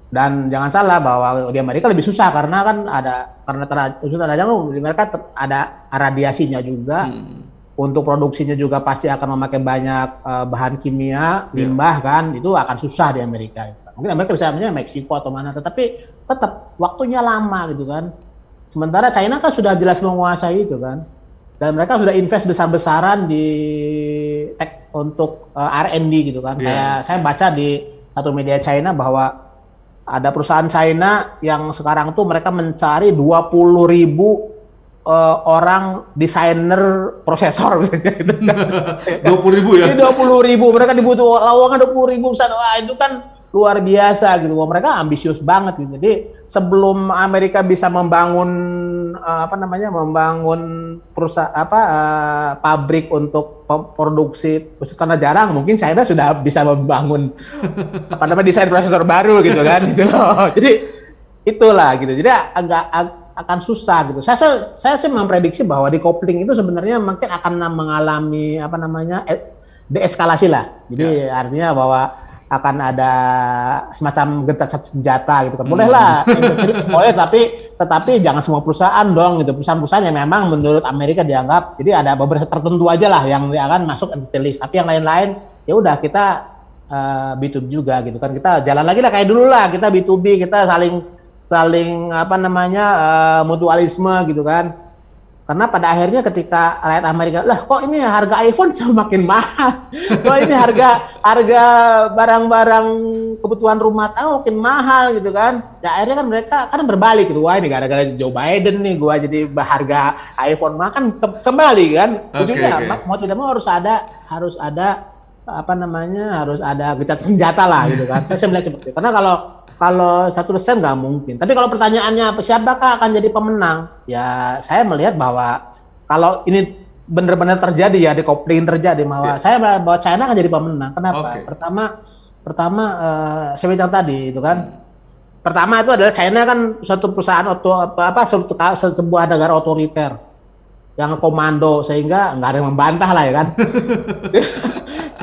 Dan jangan salah bahwa di Amerika lebih susah karena kan unsur tanah jarang di Amerika ada radiasinya juga. Untuk produksinya juga pasti akan memakai banyak bahan kimia, limbah kan, itu akan susah di Amerika. Mungkin Amerika bisa Meksiko atau mana, tetapi tetap waktunya lama gitu kan. Sementara China kan sudah jelas menguasai itu kan. Dan mereka sudah invest besar-besaran di tech untuk R&D gitu kan. Kayak saya baca di satu media China bahwa ada perusahaan China yang sekarang tuh mereka mencari 20.000 orang desainer prosesor misalnya. 20.000 ya? Ini 20.000, mereka dibutuh lowongan 20.000. Wah itu kan luar biasa gitu. Wah, mereka ambisius banget gitu. Jadi sebelum Amerika bisa membangun pabrik untuk produksi tanah jarang, mungkin China sudah bisa membangun desain prosesor baru gitu kan. Gitu. Jadi itulah gitu. Jadi akan susah gitu. Saya sih memprediksi bahwa decoupling itu sebenarnya mungkin akan mengalami deeskalasi lah. Jadi artinya bahwa akan ada semacam gencatan senjata gitu kan. Bolehlah boleh, tetapi jangan semua perusahaan dong gitu. Perusahaan-perusahaan yang memang menurut Amerika dianggap, jadi ada beberapa tertentu aja lah yang akan masuk entity list. Tapi yang lain-lain ya udah kita B2B juga gitu kan. Kita jalan lagi lah kayak dulu lah, kita B2B, kita saling mutualisme gitu kan. Karena pada akhirnya ketika rakyat Amerika, lah kok ini harga iPhone semakin mahal, kok ini harga barang-barang kebutuhan rumah tangga makin mahal gitu kan. Ya akhirnya kan mereka kan berbalik gitu, wah ini gara-gara Joe Biden nih gua jadi harga iPhone makan kembali kan. Ujungnya mau tidak mau harus ada gencatan senjata lah gitu kan. Saya melihat seperti itu. Karena kalau 100% nggak mungkin. Tapi kalau pertanyaannya siapakah akan jadi pemenang? Ya saya melihat bahwa kalau ini benar-benar terjadi ya, decoupling terjadi, saya melihat bahwa China akan jadi pemenang. Kenapa? Pertama saya bilang tadi itu kan. Pertama itu adalah China kan suatu perusahaan sebuah negara otoriter yang komando, sehingga nggak ada yang membantah lah ya kan.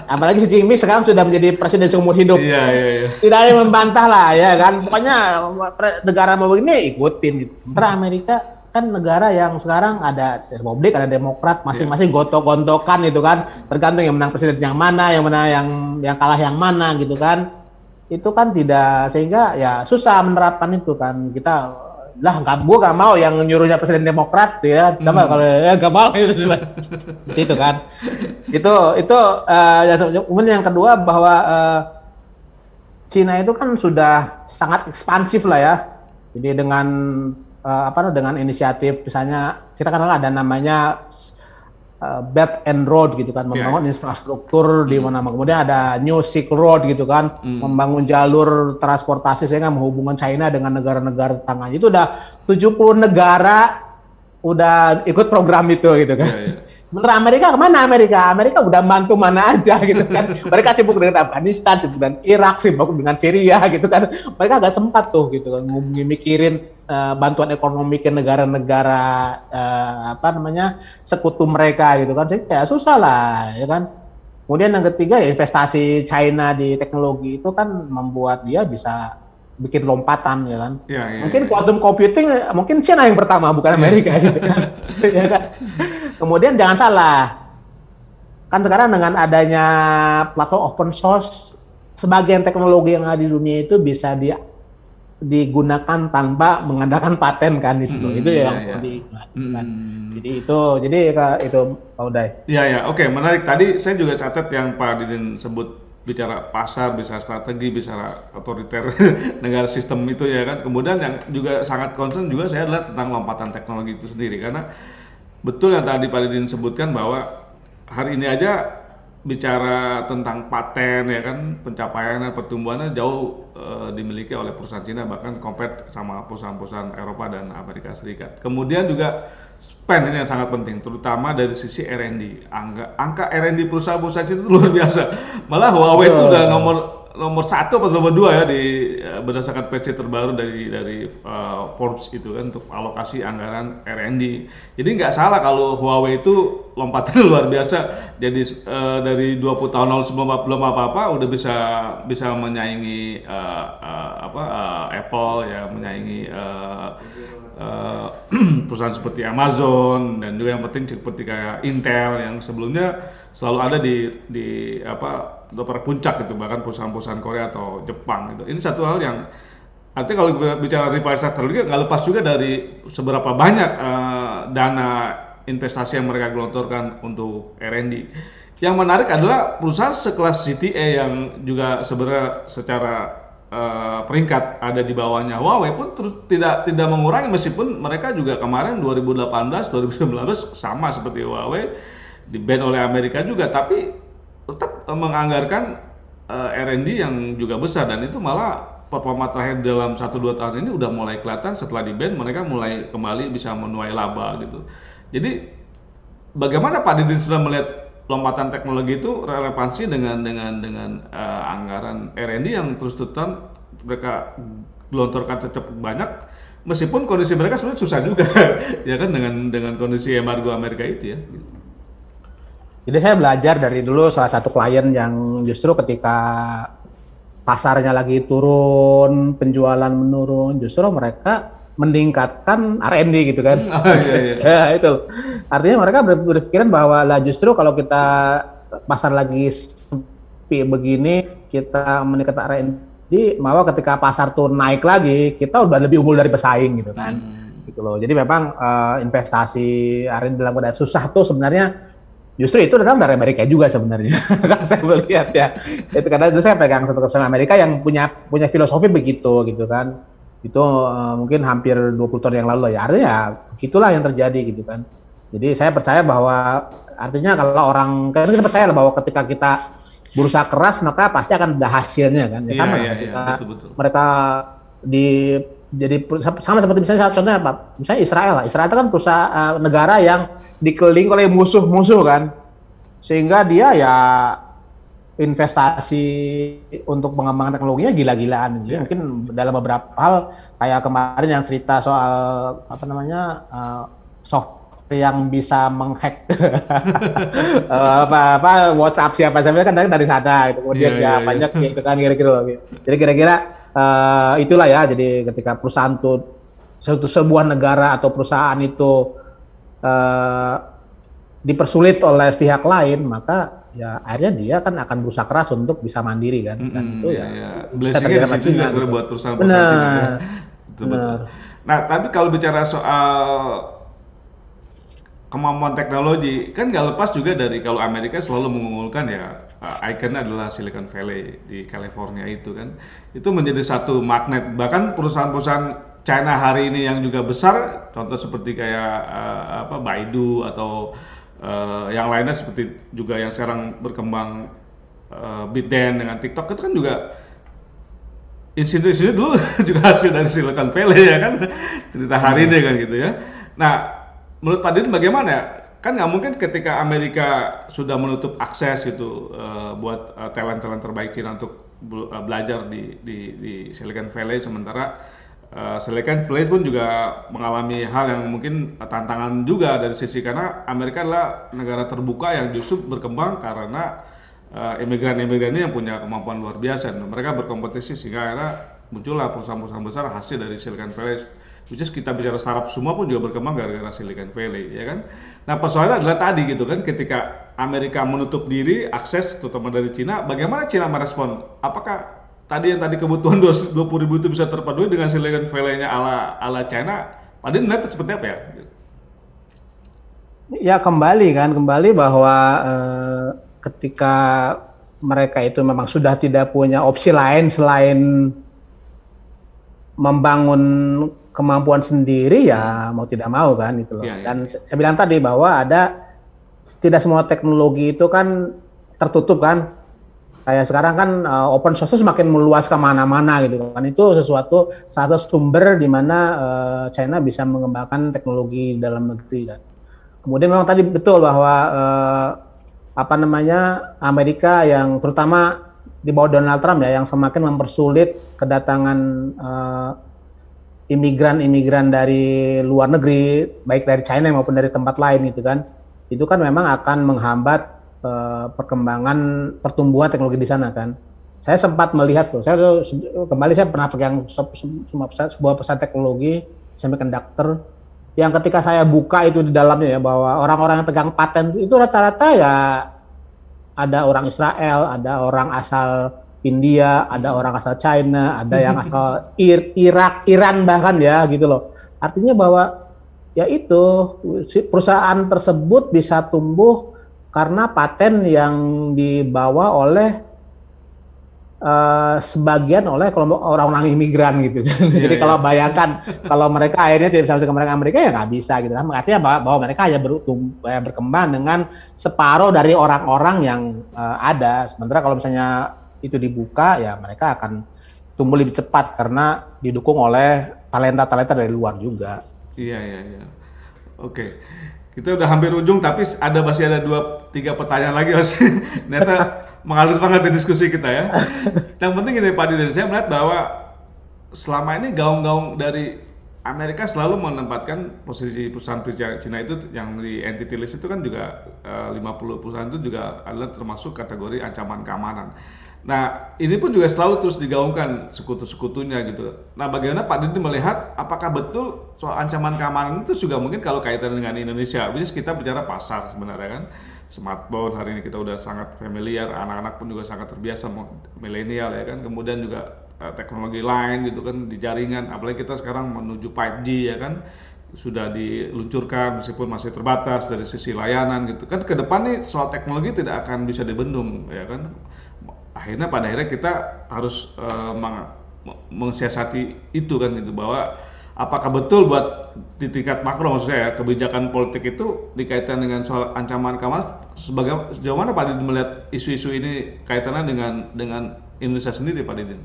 Apalagi Xi Jinping sekarang sudah menjadi presiden seumur hidup. Iya. Tidak ada yang membantah lah ya kan. Pokoknya negara mau begini ikutin gitu. Sementara Amerika kan negara yang sekarang ada republik, ada demokrat, masing-masing gontok-gontokan gitu kan. Tergantung yang menang presiden yang mana, yang kalah yang mana gitu kan. Itu kan tidak, sehingga ya susah menerapkan itu kan. Kita gue gak mau yang nyuruhnya presiden demokrat ya, sama kalau gak mau itu kan. Kemudian yang kedua bahwa Cina itu kan sudah sangat ekspansif lah ya. Jadi dengan inisiatif misalnya kita kan ada namanya Belt and Road gitu kan, membangun infrastruktur di mana, kemudian ada New Silk Road gitu kan, membangun jalur transportasi sehingga menghubungkan China dengan negara-negara tetangganya. Itu udah 70 negara udah ikut program itu gitu kan. Sementara Amerika kemana? Amerika udah bantu mana aja gitu kan. Mereka sibuk dengan Afghanistan, sibuk dengan Irak, sibuk dengan Syria gitu kan. Mereka nggak sempat tuh gitu kan mikirin bantuan ekonomi ke negara-negara sekutu mereka gitu kan. Jadi kayak susah lah ya kan. Kemudian yang ketiga ya investasi China di teknologi itu kan membuat dia bisa bikin lompatan ya kan. Mungkin quantum computing mungkin China yang pertama bukan Amerika gitu kan. Ya kan? Kemudian jangan salah, kan sekarang dengan adanya platform open source, sebagian teknologi yang ada di dunia itu bisa digunakan tanpa mengandalkan paten kan itu yang kan. Jadi itu Pak Uday. Iya, oke, menarik. Tadi saya juga catat yang Pak Didin sebut bicara pasar, bisa strategi, bisa otoriter negara sistem itu ya kan. Kemudian yang juga sangat concern juga saya adalah tentang lompatan teknologi itu sendiri, karena betul yang tadi Pak Didin sebutkan bahwa hari ini aja bicara tentang paten ya kan, pencapaian dan pertumbuhannya jauh dimiliki oleh perusahaan Cina, bahkan compare sama perusahaan-perusahaan Eropa dan Amerika Serikat. Kemudian juga spend ini yang sangat penting, terutama dari sisi R&D. Angka R&D perusahaan-perusahaan Cina itu luar biasa. Malah Huawei itu udah nomor 1 atau nomor 2 ya berdasarkan PC terbaru dari Forbes itu kan, untuk alokasi anggaran R&D. Jadi nggak salah kalau Huawei itu lompatannya luar biasa. Jadi dari 20 tahun lalu belum apa-apa udah bisa menyaingi Apple ya, menyaingi perusahaan seperti Amazon, dan juga yang penting seperti kayak Intel yang sebelumnya selalu ada di pada puncak gitu, bahkan perusahaan-perusahaan Korea atau Jepang gitu. Ini satu hal yang artinya kalau bicara rivalitas teknologi nggak lepas juga dari seberapa banyak dana investasi yang mereka gelontorkan untuk R&D. Yang menarik adalah perusahaan sekelas ZTE yang juga sebenarnya secara peringkat ada di bawahnya Huawei pun tidak mengurangi, meskipun mereka juga kemarin 2018 2019 sama seperti Huawei di ban oleh Amerika juga, tapi tetap menganggarkan R&D yang juga besar, dan itu malah performa terakhir dalam 1-2 tahun ini udah mulai kelihatan. Setelah di ban mereka mulai kembali bisa menuai laba gitu. Jadi bagaimana Pak Didin sudah melihat lompatan teknologi itu relevansi dengan anggaran R&D yang terus-terusan mereka gelontorkan cukup banyak, meskipun kondisi mereka sebenarnya susah juga ya kan, dengan kondisi embargo Amerika itu ya. Jadi saya belajar dari dulu salah satu klien yang justru ketika pasarnya lagi turun, penjualan menurun, justru mereka meningkatkan R&D gitu kan. Ya, itu. Artinya mereka berpikiran bahwa lah justru kalau kita pasar lagi sepi begini, kita meningkatkan R&D, bahwa ketika pasar tuh naik lagi, kita udah lebih unggul dari pesaing gitu kan. Gitu loh. Jadi memang investasi R&D dalam keadaan susah tuh sebenarnya justru itu datang dari Amerika juga sebenarnya. Kalau saya melihat ya. Itu karena dulu saya pegang satu perusahaan Amerika yang punya filosofi begitu gitu kan. Itu mungkin hampir 20 tahun yang lalu ya. Artinya ya begitulah yang terjadi gitu kan. Jadi saya percaya bahwa artinya kalau karena kita percaya bahwa ketika kita berusaha keras maka pasti akan ada hasilnya kan. Ya, sama ketika betul. Mereka jadi sama seperti misalnya contohnya apa? Misalnya Israel lah. Israel itu kan perusahaan negara yang dikelilingi oleh musuh-musuh kan. Sehingga dia ya investasi untuk mengembangkan teknologinya gila-gilaan. Jadi mungkin dalam beberapa hal kayak kemarin yang cerita soal software yang bisa menghack WhatsApp siapa kan dari sana gitu. Kemudian banyak gitu kan kira-kira. Jadi kira-kira itulah ya. Jadi ketika perusahaan itu sebuah negara atau perusahaan itu dipersulit oleh pihak lain, maka ya akhirnya dia kan akan berusaha keras untuk bisa mandiri kan, dan itu bisa terjadi sama Cina gitu. Buat perusahaan-perusahaan Cina. Betul. Nah, tapi kalau bicara soal kemampuan teknologi, kan nggak lepas juga dari kalau Amerika selalu mengunggulkan ya ikonnya adalah Silicon Valley di California itu kan, itu menjadi satu magnet. Bahkan perusahaan-perusahaan China hari ini yang juga besar, contoh seperti kayak Baidu atau yang lainnya seperti juga yang sekarang berkembang BitDance dengan TikTok itu kan juga insinyur dulu juga hasil dari Silicon Valley ya kan, cerita hari ini kan gitu ya. Nah, menurut Pak Didin bagaimana ya? Kan nggak mungkin ketika Amerika sudah menutup akses gitu buat talent-talent terbaik Cina untuk belajar di Silicon Valley, sementara Silicon Valley pun juga mengalami hal yang mungkin tantangan juga dari sisi, karena Amerika adalah negara terbuka yang justru berkembang karena imigran-imigran ini yang punya kemampuan luar biasa dan mereka berkompetisi, sehingga akhirnya muncullah perusahaan-perusahaan besar hasil dari Silicon Valley. Which is kita bicara startup semua pun juga berkembang gara-gara Silicon Valley, ya kan? Nah, persoalannya adalah tadi gitu kan, ketika Amerika menutup diri akses terutama dari Cina, bagaimana Cina merespon? Apakah tadi kebutuhan 20.000 itu bisa terpenuhi dengan Silicon Valley-nya ala China? Padahal melihat seperti apa ya? Ya kembali bahwa ketika mereka itu memang sudah tidak punya opsi lain selain membangun kemampuan sendiri, ya mau tidak mau kan gitu loh. Dan saya bilang tadi bahwa tidak semua teknologi itu kan tertutup kan. Kayak sekarang kan open source semakin meluas kemana-mana gitu kan. Itu satu sumber di mana China bisa mengembangkan teknologi dalam negeri kan. Kemudian memang tadi betul bahwa Amerika yang terutama di bawah Donald Trump ya, yang semakin mempersulit kedatangan imigran dari luar negeri, baik dari China maupun dari tempat lain gitu kan. Itu kan memang akan menghambat perkembangan pertumbuhan teknologi di sana kan. Saya sempat melihat tuh, saya pernah pegang sebuah perusahaan teknologi semiconductor yang ketika saya buka itu di dalamnya ya, bahwa orang-orang yang pegang paten itu rata-rata ya ada orang Israel, ada orang asal India, ada orang asal China, ada yang asal Irak, Iran bahkan ya gitu loh. Artinya bahwa ya itu perusahaan tersebut bisa tumbuh karena paten yang dibawa oleh sebagian oleh kelompok orang-orang imigran gitu. Jadi kalau bayangkan kalau mereka akhirnya tidak bisa masuk ke Amerika ya nggak bisa gitu. Artinya bahwa mereka hanya berkembang dengan separuh dari orang-orang yang ada. Sementara kalau misalnya itu dibuka ya mereka akan tumbuh lebih cepat karena didukung oleh talenta-talenta dari luar juga. Iya. Oke. Kita udah hampir ujung tapi masih ada 2-3 pertanyaan lagi Mas. Ternyata mengalir banget di diskusi kita ya. Yang penting ini Pak Didin, saya melihat bahwa selama ini gaung-gaung dari Amerika selalu menempatkan posisi perusahaan Cina itu yang di entity list itu kan juga 50 perusahaan itu juga adalah termasuk kategori ancaman keamanan. Nah, ini pun juga selalu terus digaungkan sekutu-sekutunya gitu. Nah, bagaimana Pak Didin melihat apakah betul soal ancaman keamanan itu juga mungkin kalau kaitan dengan Indonesia? Bisnis kita bicara pasar sebenarnya kan. Smartphone hari ini kita udah sangat familiar, anak-anak pun juga sangat terbiasa, milenial ya kan. Kemudian juga teknologi lain gitu kan di jaringan, apalagi kita sekarang menuju 5G ya kan, sudah diluncurkan meskipun masih terbatas dari sisi layanan gitu kan. Ke depan nih soal teknologi tidak akan bisa dibendung ya kan. Pada akhirnya kita harus mensiasati itu kan gitu, bahwa apakah betul buat di tingkat makro maksud saya kebijakan politik itu dikaitkan dengan soal ancaman keamanan, sejauh mana Pak Didin melihat isu-isu ini kaitannya dengan Indonesia sendiri Pak Didin?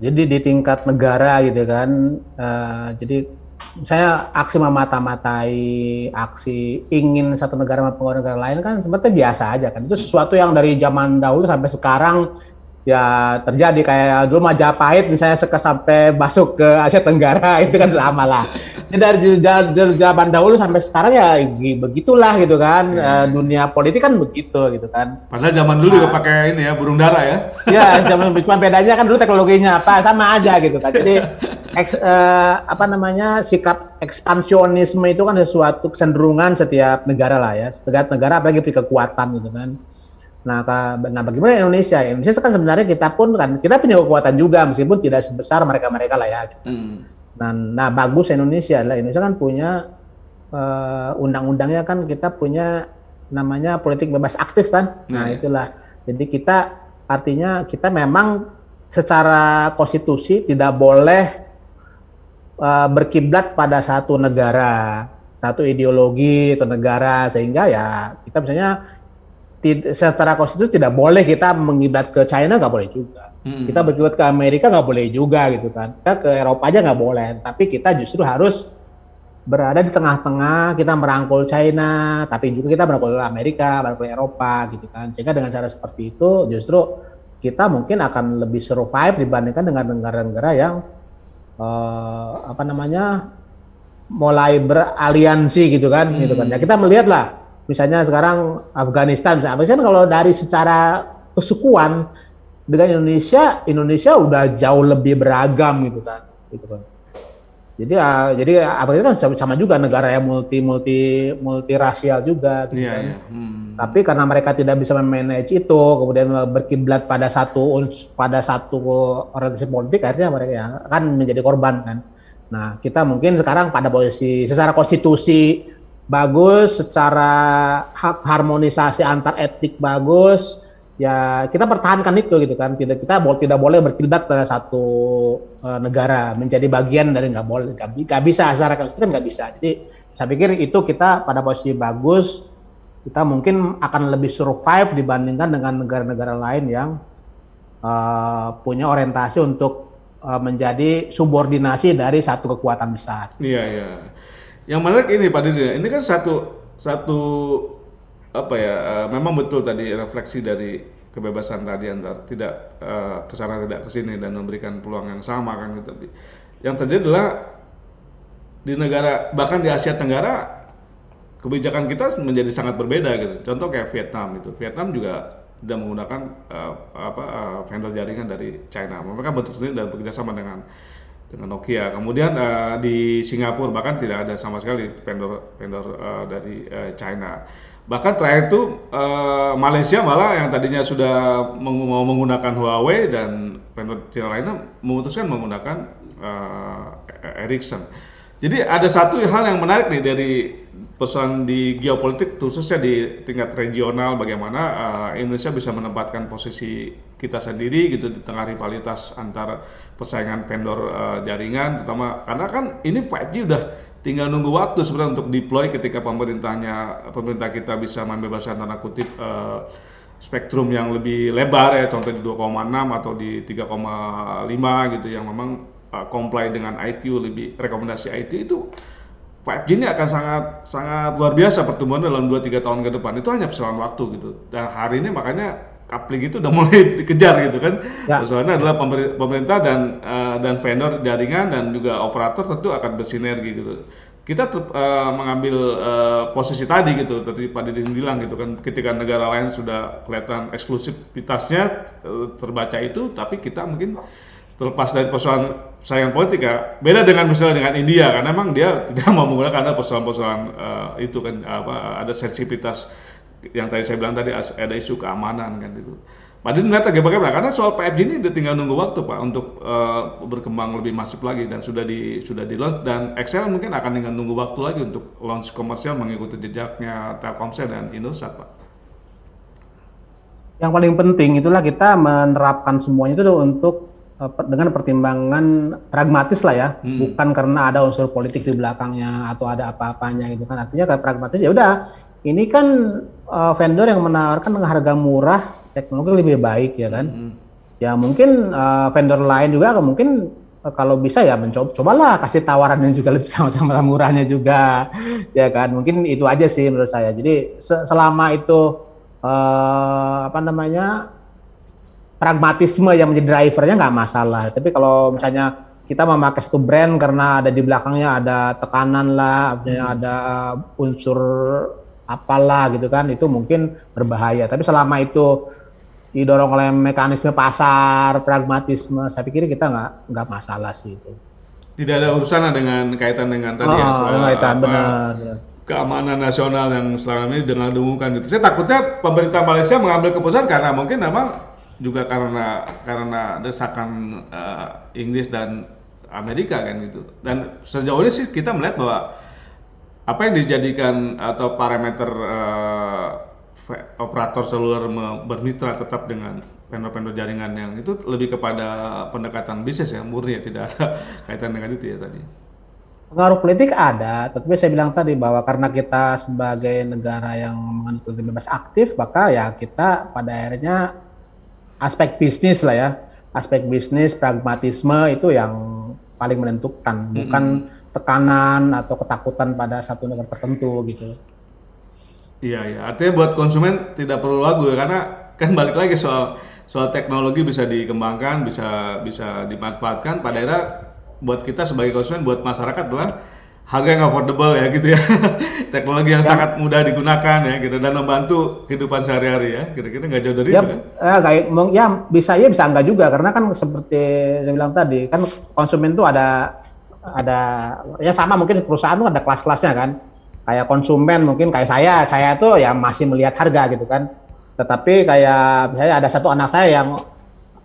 Jadi di tingkat negara gitu kan, jadi saya aksi memata-matai, aksi ingin satu negara mempengaruhi negara lain kan sebenarnya biasa aja kan. Itu sesuatu yang dari zaman dahulu sampai sekarang ya terjadi. Kayak dulu Majapahit misalnya sampai masuk ke Asia Tenggara itu kan selama lah. Jadi dari zaman dahulu sampai sekarang ya begitulah gitu kan. Dunia politik kan begitu gitu kan. Padahal zaman dulu juga pakai ini ya, burung dara ya. Ya, cuma bedanya kan dulu teknologinya apa sama aja gitu kan. Jadi sikap ekspansionisme itu kan sesuatu kecenderungan setiap negara lah ya. Setiap negara apalagi kekuatan gitu kan. Nah, bagaimana Indonesia? Indonesia kan sebenarnya kita punya kekuatan juga meskipun tidak sebesar mereka lah ya. Nah, bagus Indonesia kan punya undang-undangnya kan, kita punya namanya politik bebas aktif kan. Nah, itulah. Jadi artinya kita memang secara konstitusi tidak boleh berkiblat pada satu negara, satu ideologi atau negara, sehingga ya kita misalnya secara konstitusi tidak boleh kita mengiblat ke China, nggak boleh juga. Kita berkiblat ke Amerika nggak boleh juga gitu kan. Kita ke Eropa aja nggak boleh. Tapi kita justru harus berada di tengah-tengah, kita merangkul China, tapi juga kita merangkul Amerika, merangkul Eropa gitu kan. Sehingga dengan cara seperti itu justru kita mungkin akan lebih survive dibandingkan dengan negara-negara yang mulai beraliansi gitu kan. Ya kita melihat lah, misalnya sekarang Afghanistan kalau dari secara kesukuan dengan Indonesia udah jauh lebih beragam gitu kan. Jadi Afghanistan kan sama juga negara yang multi rasial juga gitu kan. Tapi karena mereka tidak bisa memanage itu, kemudian berkiblat pada satu orientasi politik, akhirnya mereka akan menjadi korban kan. Nah, kita mungkin sekarang pada posisi secara konstitusi bagus, secara harmonisasi antar etnik bagus, ya kita pertahankan itu gitu kan. Kita tidak boleh berkiblat pada satu negara, menjadi bagian dari nggak bisa, secara konstitusi kan nggak bisa. Jadi saya pikir itu kita pada posisi bagus. Kita mungkin akan lebih survive dibandingkan dengan negara-negara lain yang punya orientasi untuk menjadi subordinasi dari satu kekuatan besar. Iya, iya. Yang menarik ini Pak Didi, ini kan satu memang betul tadi refleksi dari kebebasan tadi antar tidak kesana tidak kesini dan memberikan peluang yang sama kan gitu. Tapi yang terjadi adalah di negara, bahkan di Asia Tenggara, kebijakan kita menjadi sangat berbeda gitu. Contoh kayak Vietnam itu. Vietnam juga tidak menggunakan vendor jaringan dari China. Mereka bentuk sendiri dan bekerja sama dengan Nokia. Kemudian di Singapura bahkan tidak ada sama sekali vendor dari China. Bahkan terakhir itu Malaysia malah yang tadinya sudah mau menggunakan Huawei dan vendor China lainnya memutuskan menggunakan Ericsson. Jadi ada satu hal yang menarik nih dari persoalan di geopolitik, khususnya di tingkat regional, bagaimana Indonesia bisa menempatkan posisi kita sendiri gitu di tengah rivalitas antara persaingan vendor jaringan, terutama karena kan ini 5G udah tinggal nunggu waktu sebenarnya untuk deploy ketika pemerintah kita bisa membebaskan tanda kutip spektrum yang lebih lebar ya, contoh di 2,6 atau di 3,5 gitu yang memang comply dengan ITU, lebih rekomendasi ITU itu 5G ini akan sangat luar biasa pertumbuhan dalam 2-3 tahun ke depan. Itu hanya persoalan waktu gitu. Dan hari ini makanya coupling itu udah mulai dikejar gitu kan. Ya. Persoalannya adalah pemerintah dan vendor jaringan dan juga operator tentu akan bersinergi gitu. Kita mengambil posisi tadi gitu, tadi Pak Didin bilang gitu kan, ketika negara lain sudah kelihatan eksklusivitasnya terbaca itu, tapi kita mungkin terlepas dari persoalan saingan politik ya, beda dengan misalnya dengan India karena memang dia tidak mau menggunakan ada persoalan itu kan ada sensitivitas yang tadi saya bilang tadi, ada isu keamanan kan itu. Padahal ternyata bagaimana karena soal 5G ini tinggal nunggu waktu Pak untuk berkembang lebih masif lagi dan sudah di launch, dan Excel mungkin akan tinggal nunggu waktu lagi untuk launch komersial mengikuti jejaknya Telkomsel dan Indosat Pak. Yang paling penting itulah kita menerapkan semuanya itu untuk dengan pertimbangan pragmatis lah ya, bukan karena ada unsur politik di belakangnya atau ada apa-apanya gitu kan. Artinya kayak pragmatis ya udah, ini kan vendor yang menawarkan dengan harga murah, teknologi lebih baik ya kan. Ya mungkin vendor lain juga mungkin kalau bisa ya cobalah kasih tawaran yang juga lebih sama-sama murahnya juga ya kan. Mungkin itu aja sih menurut saya. Jadi selama itu pragmatisme yang menjadi drivernya nggak masalah. Tapi kalau misalnya kita memakai satu brand karena ada di belakangnya ada tekanan lah, ada unsur apalah gitu kan, itu mungkin berbahaya. Tapi selama itu didorong oleh mekanisme pasar, pragmatisme, saya pikir kita nggak masalah sih itu. Tidak ada urusan dengan kaitan dengan tadi ya soal benar. Keamanan nasional yang selama ini dengar-dengungkan gitu. Saya takutnya pemerintah Malaysia mengambil keputusan karena mungkin memang juga karena desakan Inggris dan Amerika kan gitu. Dan sejauh ini sih kita melihat bahwa apa yang dijadikan atau parameter operator seluler bermitra tetap dengan vendor-vendor jaringan yang itu lebih kepada pendekatan bisnis ya, murni ya, tidak ada kaitan dengan itu ya tadi. Pengaruh politik ada, tetapi saya bilang tadi bahwa karena kita sebagai negara yang menganut politik bebas aktif, maka ya kita pada akhirnya aspek bisnis lah ya, aspek bisnis, pragmatisme itu yang paling menentukan, bukan tekanan atau ketakutan pada satu negara tertentu gitu. Iya, artinya buat konsumen tidak perlu ragu ya, karena kan balik lagi soal teknologi bisa dikembangkan, bisa dimanfaatkan. Pada akhirnya buat kita sebagai konsumen, buat masyarakat adalah harga yang affordable ya gitu ya, teknologi yang sangat mudah digunakan ya gitu, dan membantu kehidupan sehari-hari ya, kira-kira nggak jauh dari Ya, itu kan? ya bisa ya bisa enggak juga, karena kan seperti saya bilang tadi kan konsumen itu ada ya sama mungkin perusahaan itu ada kelas-kelasnya kan. Kayak konsumen mungkin kayak saya tuh ya masih melihat harga gitu kan. Tetapi kayak misalnya ada satu anak saya yang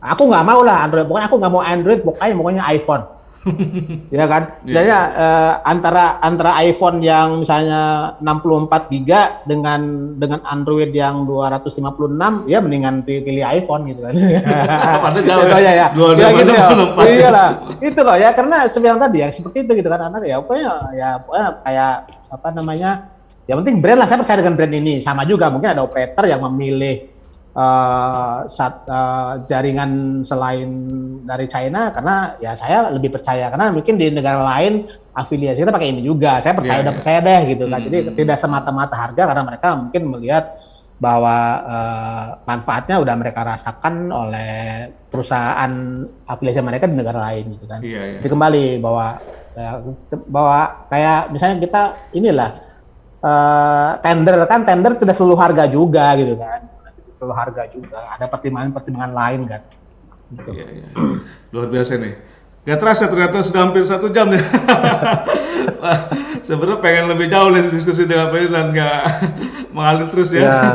aku nggak mau lah Android, pokoknya aku nggak mau Android, pokoknya iPhone. Ya kan? Jadi antara iPhone yang misalnya 64 GB dengan Android yang 256, ya mendingan pilih iPhone gitu kan. Padahal jauh ya. ya Gitu ya. Iyalah. Itu loh ya, karena sebenarnya tadi ya seperti itu gitu kan, anak ya pokoknya kayak apa namanya? Ya penting brand lah, saya percaya dengan brand ini. Sama juga mungkin ada operator yang memilih jaringan selain dari China karena ya saya lebih percaya, karena mungkin di negara lain afiliasi kita pakai ini juga, saya percaya percaya deh gitu kan. Jadi tidak semata-mata harga, karena mereka mungkin melihat bahwa manfaatnya udah mereka rasakan oleh perusahaan afiliasi mereka di negara lain gitu kan. Jadi kembali bahwa kayak misalnya kita inilah tender tidak selalu harga juga gitu kan. Selalu harga juga, ada pertimbangan lain kan. Gitu. Iya. Luar biasa nih. Gak terasa ternyata sudah hampir 1 jam nih. Sebenarnya pengen lebih jauh nih diskusi dengan Pak Yus dan nggak mengalir terus ya.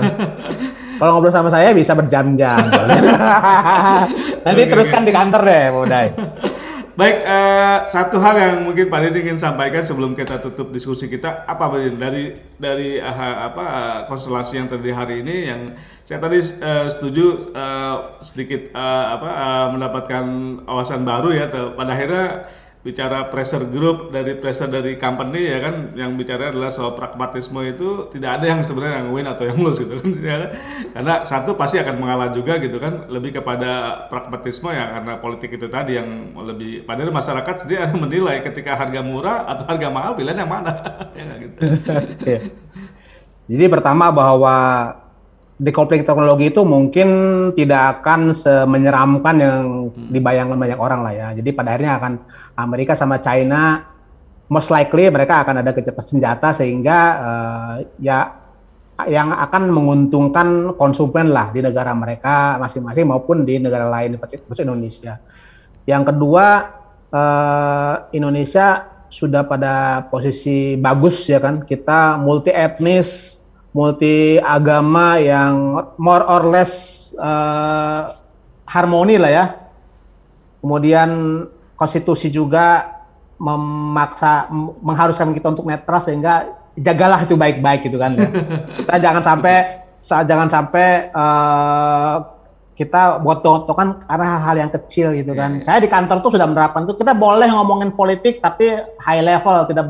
Kalau ngobrol sama saya bisa berjam-jam. Nanti teruskan di kantor deh, Budai. Baik, satu hal yang mungkin Pak Didi ingin sampaikan sebelum kita tutup diskusi kita, apa Pak Didi dari konstelasi yang terjadi hari ini, yang saya tadi setuju sedikit mendapatkan wawasan baru ya, pada akhirnya bicara pressure group dari company ya kan, yang bicara adalah soal pragmatisme itu tidak ada yang sebenarnya yang win atau yang lose gitu kan, ya kan? Karena satu pasti akan mengalah juga gitu kan, lebih kepada pragmatisme ya, karena politik itu tadi yang lebih, padahal masyarakat sendiri akan menilai ketika harga murah atau harga mahal pilihan yang mana ya gitu. Jadi pertama bahwa decoupling teknologi itu mungkin tidak akan semenyeramkan yang dibayangkan banyak orang lah ya. Jadi pada akhirnya akan Amerika sama China most likely mereka akan ada gencatan senjata, sehingga ya yang akan menguntungkan konsumen lah di negara mereka masing-masing maupun di negara lain seperti Indonesia. Yang kedua, Indonesia sudah pada posisi bagus ya kan, kita multi etnis, multi agama yang more or less harmoni lah ya. Kemudian konstitusi juga mengharuskan kita untuk netral, sehingga jagalah itu baik-baik gitu kan ya. Kita jangan sampai kita botok-botokan karena hal-hal yang kecil gitu kan. Saya di kantor tuh sudah menerapkan itu, kita boleh ngomongin politik tapi high level, kita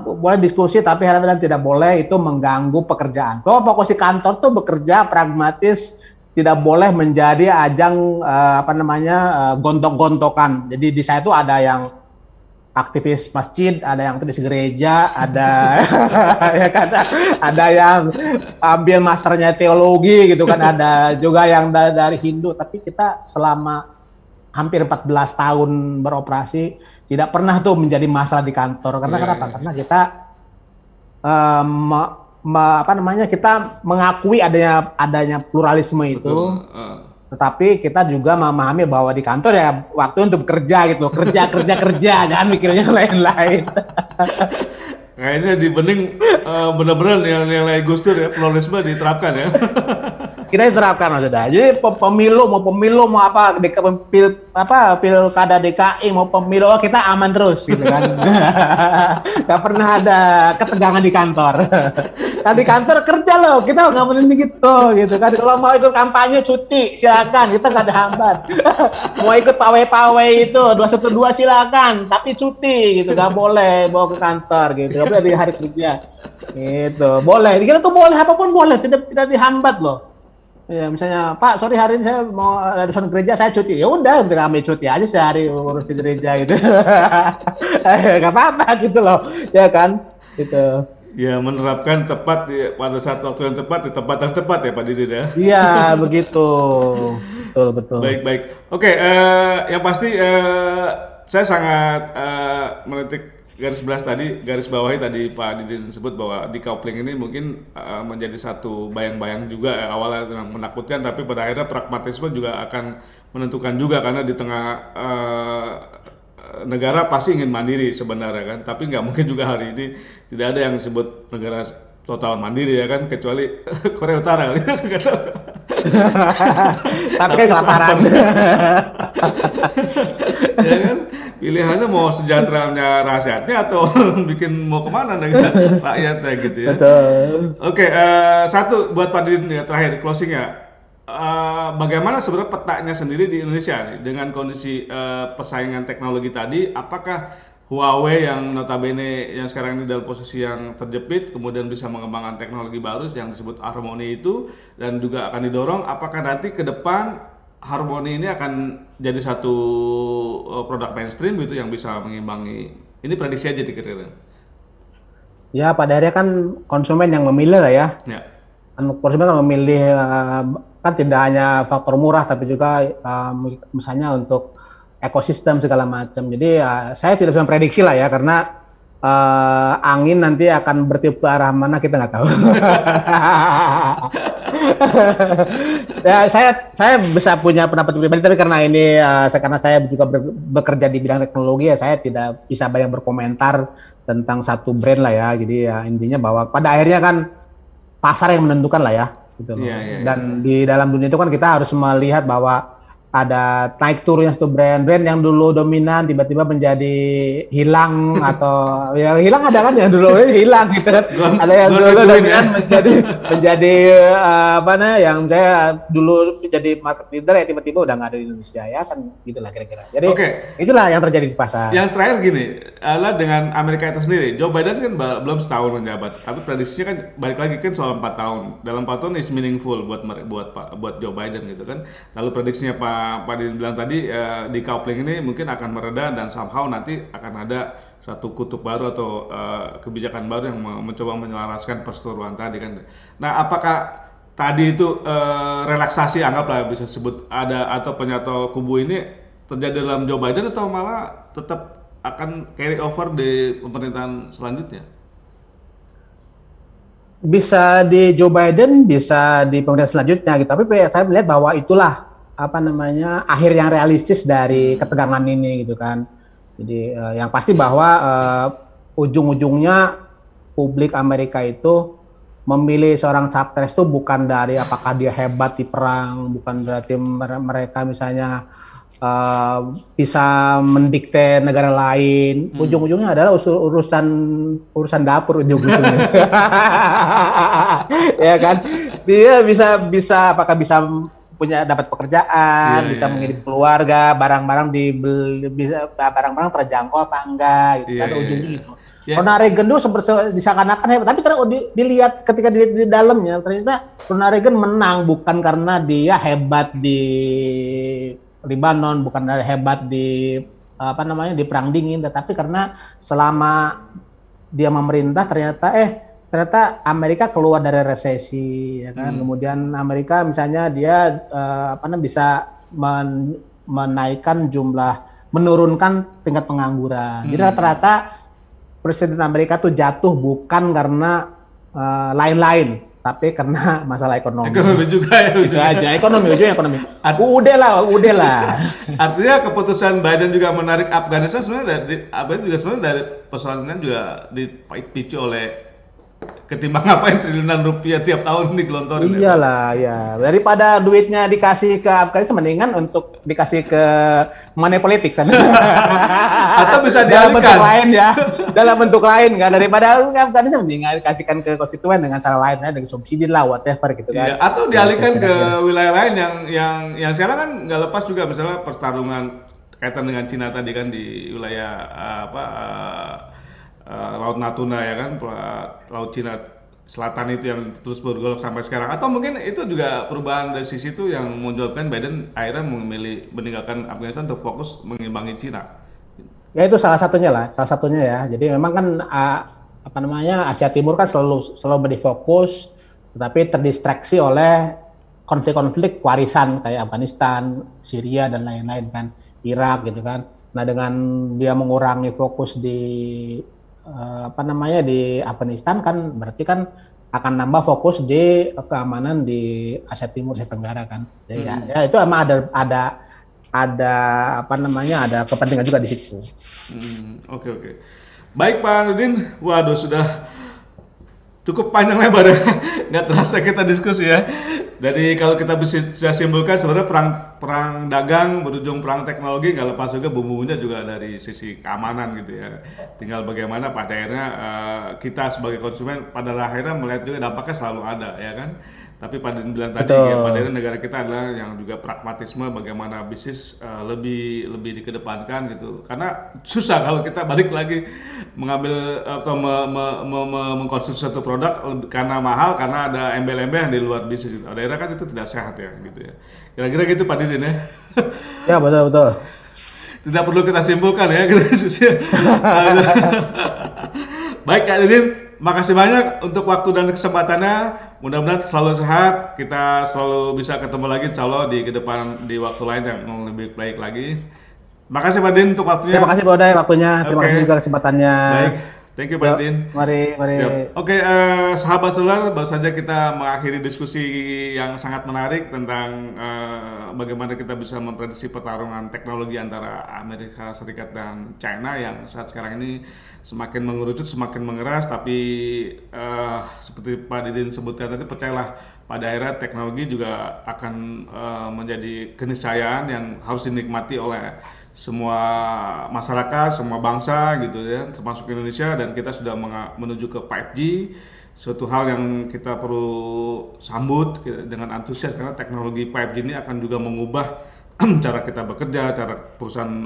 boleh diskusi tapi hal-hal tidak boleh itu mengganggu pekerjaan. Kalau fokus di kantor tuh bekerja pragmatis, tidak boleh menjadi ajang gontok-gontokan. Jadi di saya tuh ada yang aktivis masjid, ada yang aktivis gereja, ada ya kan, ada yang ambil masternya teologi gitu kan, ada juga yang dari Hindu. Tapi kita selama hampir 14 tahun beroperasi tidak pernah tuh menjadi masalah di kantor. Karena kenapa? Karena kita kita mengakui adanya pluralisme itu. Tetapi kita juga memahami bahwa di kantor ya waktu untuk bekerja gitu, kerja, jangan mikirnya lain-lain. Kayaknya di bening benar-benar nilai Gus Dur ya, pluralisme diterapkan ya. Kita diterapkan maksudnya. Jadi pemilu mau apa, pilkada DKI mau pemilu, kita aman terus gitu kan. Gak pernah ada ketegangan di kantor. Kan di kantor kerja loh, kita nggak menemani gitu kan. Kalau mau ikut kampanye cuti silakan, kita nggak ada hambat. Mau ikut pawai-pawai itu 212 silakan, tapi cuti gitu, nggak boleh bawa ke kantor gitu, nggak boleh di hari kerja. Gitu, boleh. Kita tuh boleh, apapun boleh, tidak dihambat loh. Ya, misalnya, Pak, sorry hari ini saya mau ada urusan gereja, saya cuti. Ya udah, kita ambil cuti aja sehari urus di gereja gitu. Gak apa-apa gitu loh, ya kan? Gitu. Ya, menerapkan tepat pada saat waktu yang tepat di tempat yang tepat ya Pak Didin ya. Iya, begitu. Betul, betul. Baik, baik. Oke, yang pasti saya sangat menitik garis bawahi tadi Pak Didin sebut bahwa decoupling ini mungkin menjadi satu bayang-bayang juga awalnya yang menakutkan, tapi pada akhirnya pragmatisme juga akan menentukan juga karena di tengah negara pasti ingin mandiri sebenarnya kan, tapi nggak mungkin juga hari ini tidak ada yang disebut negara total mandiri ya kan, kecuali Korea Utara kali. Nggak tahu. Tapi kelaparan. Ya kan, pilihannya mau sejahteranya rakyatnya atau bikin mau kemana negara rakyatnya gitu ya. Betul. Oke, satu buat Pak Didin ya, terakhir closing ya. Bagaimana sebenarnya petanya sendiri di Indonesia nih, dengan kondisi persaingan teknologi tadi? Apakah Huawei yang notabene yang sekarang ini dalam posisi yang terjepit, kemudian bisa mengembangkan teknologi baru yang disebut Harmony itu, dan juga akan didorong, apakah nanti ke depan Harmony ini akan jadi satu produk mainstream gitu yang bisa mengimbangi? Ini prediksi aja dikira-kira. Ya, pada akhirnya kan konsumen yang memilih lah ya. Ya. Konsumen kan memilih, kan tidak hanya faktor murah, tapi juga misalnya untuk ekosistem segala macam. Jadi saya tidak bisa prediksi lah ya, karena angin nanti akan bertiup ke arah mana kita nggak tahu. Ya, saya bisa punya pendapat pribadi, tapi karena ini karena saya juga bekerja di bidang teknologi ya, saya tidak bisa banyak berkomentar tentang satu brand lah ya. Jadi ya intinya bahwa pada akhirnya kan pasar yang menentukan lah ya, gitu loh. Dan di dalam dunia itu kan kita harus melihat bahwa ada naik turunnya satu brand yang dulu dominan tiba-tiba menjadi hilang, atau ya hilang ada kan yang dulu hilang gitu kan. Ada yang dulu dominan menjadi apa namanya, yang saya dulu jadi market leader ya tiba-tiba udah nggak ada di Indonesia ya kan, gitulah kira-kira. Jadi itulah yang terjadi di pasar. Yang terakhir gini, adalah dengan Amerika itu sendiri. Joe Biden kan belum setahun menjabat, tapi prediksinya kan balik lagi kan soal 4 tahun. Dalam 4 tahun is meaningful buat Joe Biden gitu kan. Lalu prediksinya Pak Didin bilang tadi, decoupling ini mungkin akan mereda dan somehow nanti akan ada satu kutub baru atau kebijakan baru yang mencoba menyelaraskan perseteruan tadi kan. Nah, apakah tadi itu relaksasi anggaplah bisa sebut ada atau penyatu kubu ini terjadi dalam Joe Biden, atau malah tetap akan carry over di pemerintahan selanjutnya? Bisa di Joe Biden, bisa di pemerintahan selanjutnya gitu. Tapi saya melihat bahwa itulah apa namanya akhir yang realistis dari ketegangan ini gitu kan. Jadi yang pasti bahwa ujung-ujungnya publik Amerika itu memilih seorang capres itu bukan dari apakah dia hebat di perang, bukan berarti mereka misalnya bisa mendikte negara lain. Ujung-ujungnya adalah urusan dapur ujung-ujungnya. Ya kan, dia bisa apakah bisa dapat pekerjaan, bisa mengirim keluarga, barang-barang barang-barang terjangkau apa enggak gitu kan, ujungnya gitu. Ronald Reagan dulu disangka-akan hebat, tapi karena dilihat ketika di dalamnya ternyata Ronald Reagan menang bukan karena dia hebat di Lebanon, bukan karena hebat di di perang dingin, tetapi karena selama dia memerintah ternyata Amerika keluar dari resesi, ya kan. Kemudian Amerika misalnya dia bisa menurunkan tingkat pengangguran. Jadi rata-rata presiden Amerika tuh jatuh bukan karena lain-lain, tapi karena masalah ekonomi. Ekonomi juga ya. Itu aja, ekonomi. Udah lah. Artinya keputusan Biden juga menarik Afghanistan sebenarnya dari persoalannya juga dipicu oleh ketimbang ngapain triliunan rupiah tiap tahun digelontorin ya, Pak. Iyalah, ya. Daripada duitnya dikasih ke Afghanistan, mendingan untuk dikasih ke money politics kan. Atau bisa Dalam bentuk dialihkan. lain ya, dalam bentuk lain kan. Daripada Afghanistan mendingan dikasihkan ke konstituen dengan cara lain ya, dengan subsidi lah, whatever gitu Iya, kan. atau Ya, itu dialihkan ke kira-kira. wilayah lain yang sekarang kan nggak lepas juga, misalnya pertarungan kaitan dengan Cina tadi kan di wilayah Laut Natuna ya kan, Laut Cina Selatan itu yang terus bergolak sampai sekarang. Atau mungkin itu juga perubahan dari sisi itu yang menyebabkan Biden akhirnya memilih meninggalkan Afghanistan untuk fokus mengimbangi Cina. Ya itu salah satunya lah, salah satunya ya. Jadi memang kan apa namanya Asia Timur kan selalu berfokus, tetapi terdistraksi oleh konflik-konflik warisan kayak Afghanistan, Syria dan lain-lain kan, Irak gitu kan. Nah dengan dia mengurangi fokus di apa namanya di Afghanistan kan berarti kan akan nambah fokus di keamanan di Asia Timur, Asia Tenggara kan. Jadi ya itu emang ada apa namanya ada kepentingan juga di situ. Oke oke. Baik Pak Nurdin, waduh sudah cukup panjang lebar ya, nggak terasa kita diskusi ya. Jadi kalau kita bisa simpulkan sebenarnya perang perang dagang berujung perang teknologi nggak lepas juga bumbunya juga dari sisi keamanan gitu ya. Tinggal bagaimana pada akhirnya kita sebagai konsumen pada akhirnya melihat juga dampaknya selalu ada ya kan. Tapi pada bilang tadi ya pada akhirnya Betul. negara kita adalah yang juga pragmatisme bagaimana bisnis lebih lebih dikedepankan gitu. Karena susah kalau kita balik lagi mengambil atau mengkonsumsi satu produk karena mahal karena ada embel-embel yang di luar bisnis gitu. Daerah kan itu tidak sehat ya gitu ya. Kira-kira gitu Pak Didin ya. Ya betul betul. Tidak perlu kita simpulkan ya diskusinya. Baik Kak Didin, makasih banyak untuk waktu dan kesempatannya. Mudah-mudahan selalu sehat. Kita selalu bisa ketemu lagi insya Allah di ke depan di waktu lain yang lebih baik lagi. Makasih Pak Didin untuk waktunya. Terima kasih Pak Uday waktunya. Terima Oke, kasih juga kesempatannya. baik. Thank you Pak Yuk, Didin. mari mari. Siap. Oke, sahabat seluler, baru saja kita mengakhiri diskusi yang sangat menarik tentang bagaimana kita bisa memprediksi pertarungan teknologi antara Amerika Serikat dan China yang saat sekarang ini semakin mengerucut, semakin mengeras. Tapi seperti Pak Didin sebutkan tadi, percayalah pada akhirnya teknologi juga akan menjadi keniscayaan yang harus dinikmati oleh semua masyarakat, semua bangsa gitu ya, termasuk Indonesia, dan kita sudah menuju ke 5G, suatu hal yang kita perlu sambut dengan antusias karena teknologi 5G ini akan juga mengubah cara kita bekerja, cara perusahaan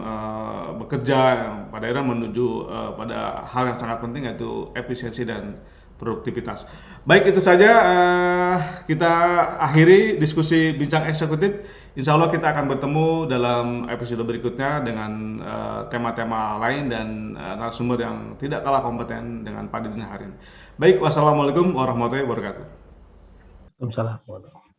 bekerja yang pada akhirnya menuju pada hal yang sangat penting yaitu efisiensi dan produktivitas. Baik itu saja kita akhiri diskusi bincang eksekutif. Insya Allah kita akan bertemu dalam episode berikutnya dengan tema-tema lain dan narasumber yang tidak kalah kompeten dengan Pak Didin hari ini. Baik, wassalamualaikum warahmatullahi wabarakatuh. Waalaikumsalam.